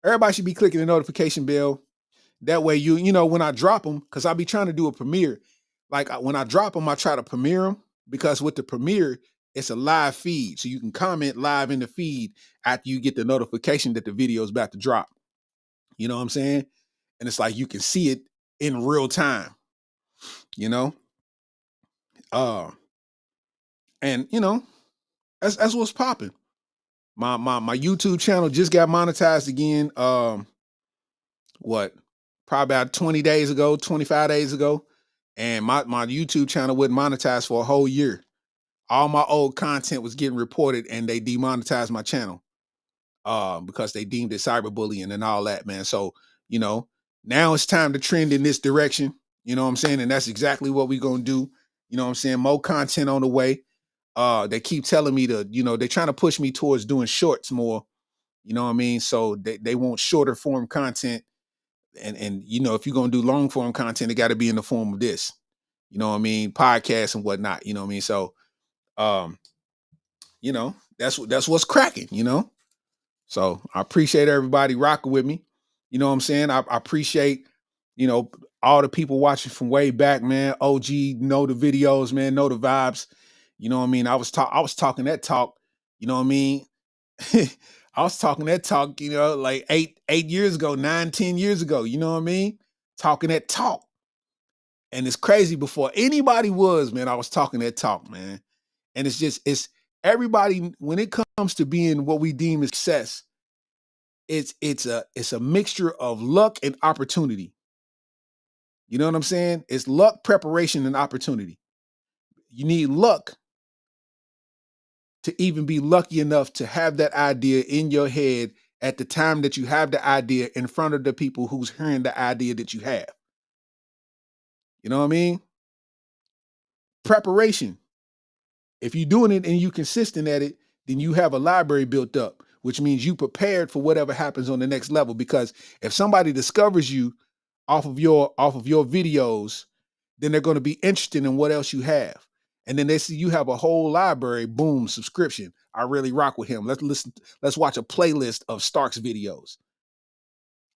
B: Everybody should be clicking the notification bell. That way, you know, when I drop them, because I'll be trying to do a premiere. Like when I drop them, I try to premiere them, because with the premiere, it's a live feed. So you can comment live in the feed after you get the notification that the video is about to drop. You know what I'm saying? And it's like you can see it in real time, you know? And you know, that's what's popping. My YouTube channel just got monetized again. What? Probably about 20 days ago, 25 days ago. And my YouTube channel wasn't monetized for a whole year. All my old content was getting reported and they demonetized my channel because they deemed it cyberbullying and all that, man. So, you know, now it's time to trend in this direction. You know what I'm saying? And that's exactly what we're going to do. You know what I'm saying? More content on the way. They keep telling me to, you know, they're trying to push me towards doing shorts more. You know what I mean? So they want shorter form content. And you know, if you're gonna do long form content, it got to be in the form of this. You know what I mean? Podcasts and whatnot. You know what I mean? So, you know, that's what's cracking. You know, so I appreciate everybody rocking with me. You know what I'm saying? I appreciate, you know, all the people watching from way back, man. OG, know the videos, man, know the vibes. You know what I mean? I was talking that talk. You know what I mean? I was talking that talk, you know, like 8 years ago, 9, 10 years ago. You know what I mean? Talking that talk. And it's crazy, before anybody was, man, I was talking that talk, man. And it's everybody, when it comes to being what we deem as success, it's a mixture of luck and opportunity. You know what I'm saying? It's luck, preparation, and opportunity. You need luck to even be lucky enough to have that idea in your head at the time that you have the idea in front of the people who's hearing the idea that you have. You know what I mean? Preparation. If you're doing it and you're consistent at it, then you have a library built up, which means you prepared for whatever happens on the next level. Because if somebody discovers you off of your videos, then they're going to be interested in what else you have. And then they see you have a whole library, boom, subscription. I really rock with him. Let's watch a playlist of Starks videos.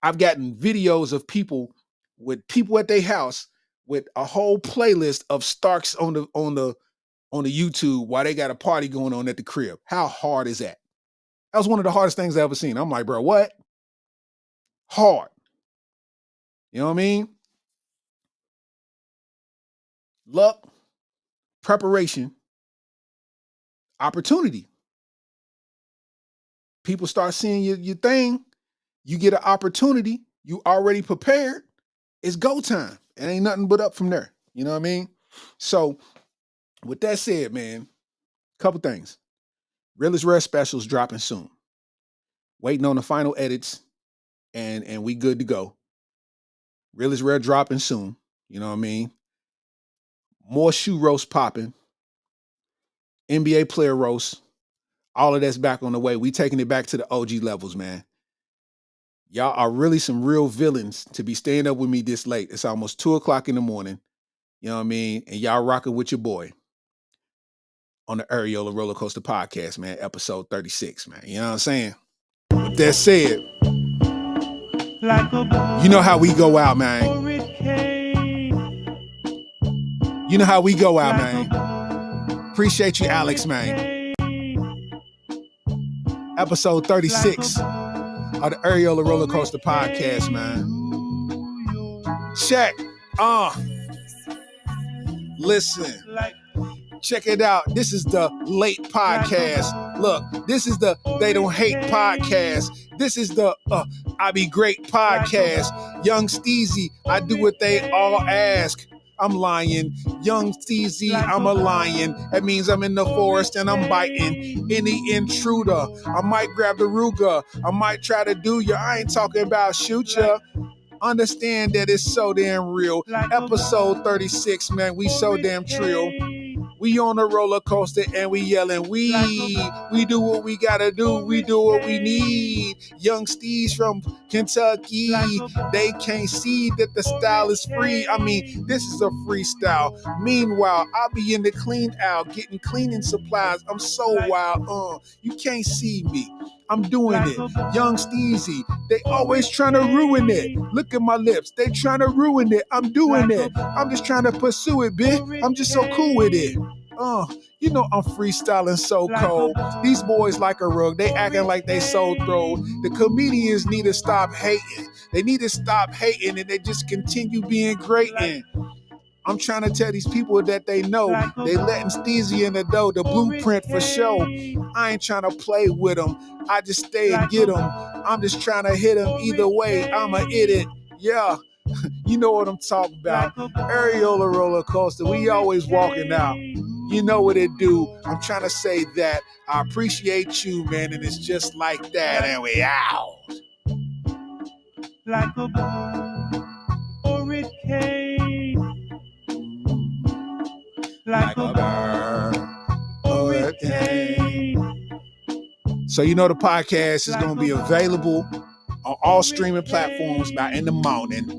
B: I've gotten videos of people at their house with a whole playlist of Starks on the YouTube while they got a party going on at the crib. How hard is that? That was one of the hardest things I ever seen. I'm like, bro, what? Hard. You know what I mean? Luck, preparation, opportunity. People start seeing your thing. You get an opportunity. You already prepared. It's go time. It ain't nothing but up from there. You know what I mean? So with that said, man, couple things. Realest Rare specials dropping soon. Waiting on the final edits, and we good to go. Realest Rare dropping soon. You know what I mean? More shoe roast popping. NBA player roast. All of that's back on the way. We taking it back to the OG levels, man. Y'all are really some real villains to be staying up with me this late. It's almost 2:00 in the morning. You know what I mean? And y'all rocking with your boy on the Areola Rollercoaster podcast, man, episode 36, man. You know what I'm saying? With that said, you know how we go out, man. You know how we go out, man. Appreciate you, Alex, man. Episode 36 of the Areola Rollercoaster podcast, man. Check. Listen. Check it out. This is the late podcast. Look, this is the They Don't Hate podcast. This is the I Be Great podcast. Young Steezy, I do what they all ask. I'm lying. Young Steezy, I'm a lion. That means I'm in the forest and I'm biting any intruder. I might grab the Ruger. I might try to do ya. I ain't talking about shoot ya. Understand that it's so damn real. Episode 36, man, we so damn trill. We on a roller coaster and we yelling, we do what we gotta do, we do what we need. Young Steez from Kentucky, they can't see that the style is free. I mean, this is a freestyle. Meanwhile, I'll be in the clean out, getting cleaning supplies. I'm so wild, you can't see me. I'm doing it. Young Steezy, they always trying to ruin it. Look at my lips, they trying to ruin it. I'm doing it. I'm just trying to pursue it, bitch. I'm just so cool with it. You know I'm freestyling so cold. These boys like a rug. They acting like they so throw. The comedians need to stop hating. They need to stop hating and they just continue being great. And I'm trying to tell these people that they know they letting Steezy in the dough, the blueprint for show. I ain't trying to play with them. I just stay and get them. I'm just trying to hit them either way. I'm a hit it. Yeah. You know what I'm talking about. Areola Rollercoaster. We always walking out. You know what it do. I'm trying to say that I appreciate you, man, and it's just like that, and we out. Like a hurricane. Like a hurricane. So you know the podcast is going to be available on all streaming platforms by in the morning.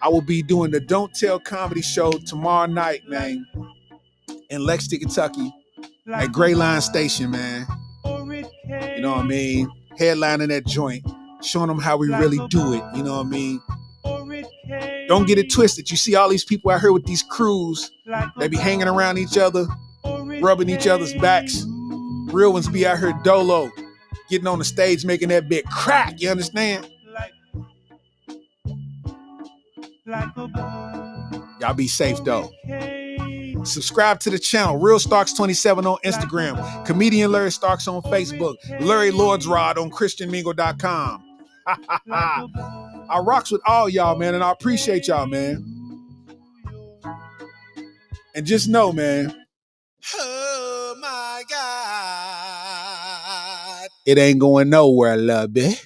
B: I will be doing the Don't Tell Comedy Show tomorrow night, man, in Lexington, Kentucky, at Gray Line Station, man. You know what I mean? Headlining that joint, showing them how we really do it. You know what I mean? Don't get it twisted. You see all these people out here with these crews. They be hanging around each other, rubbing each other's backs. Real ones be out here dolo, getting on the stage, making that bit crack. You understand? Y'all be safe, though. Subscribe to the channel. Real Starks 27 on Instagram. Comedian Larry Starks on Facebook. Larry Lordsrod on ChristianMingle.com. I rocks with all y'all, man, and I appreciate y'all, man. And just know, man.
A: Oh my God.
B: It ain't going nowhere, love it.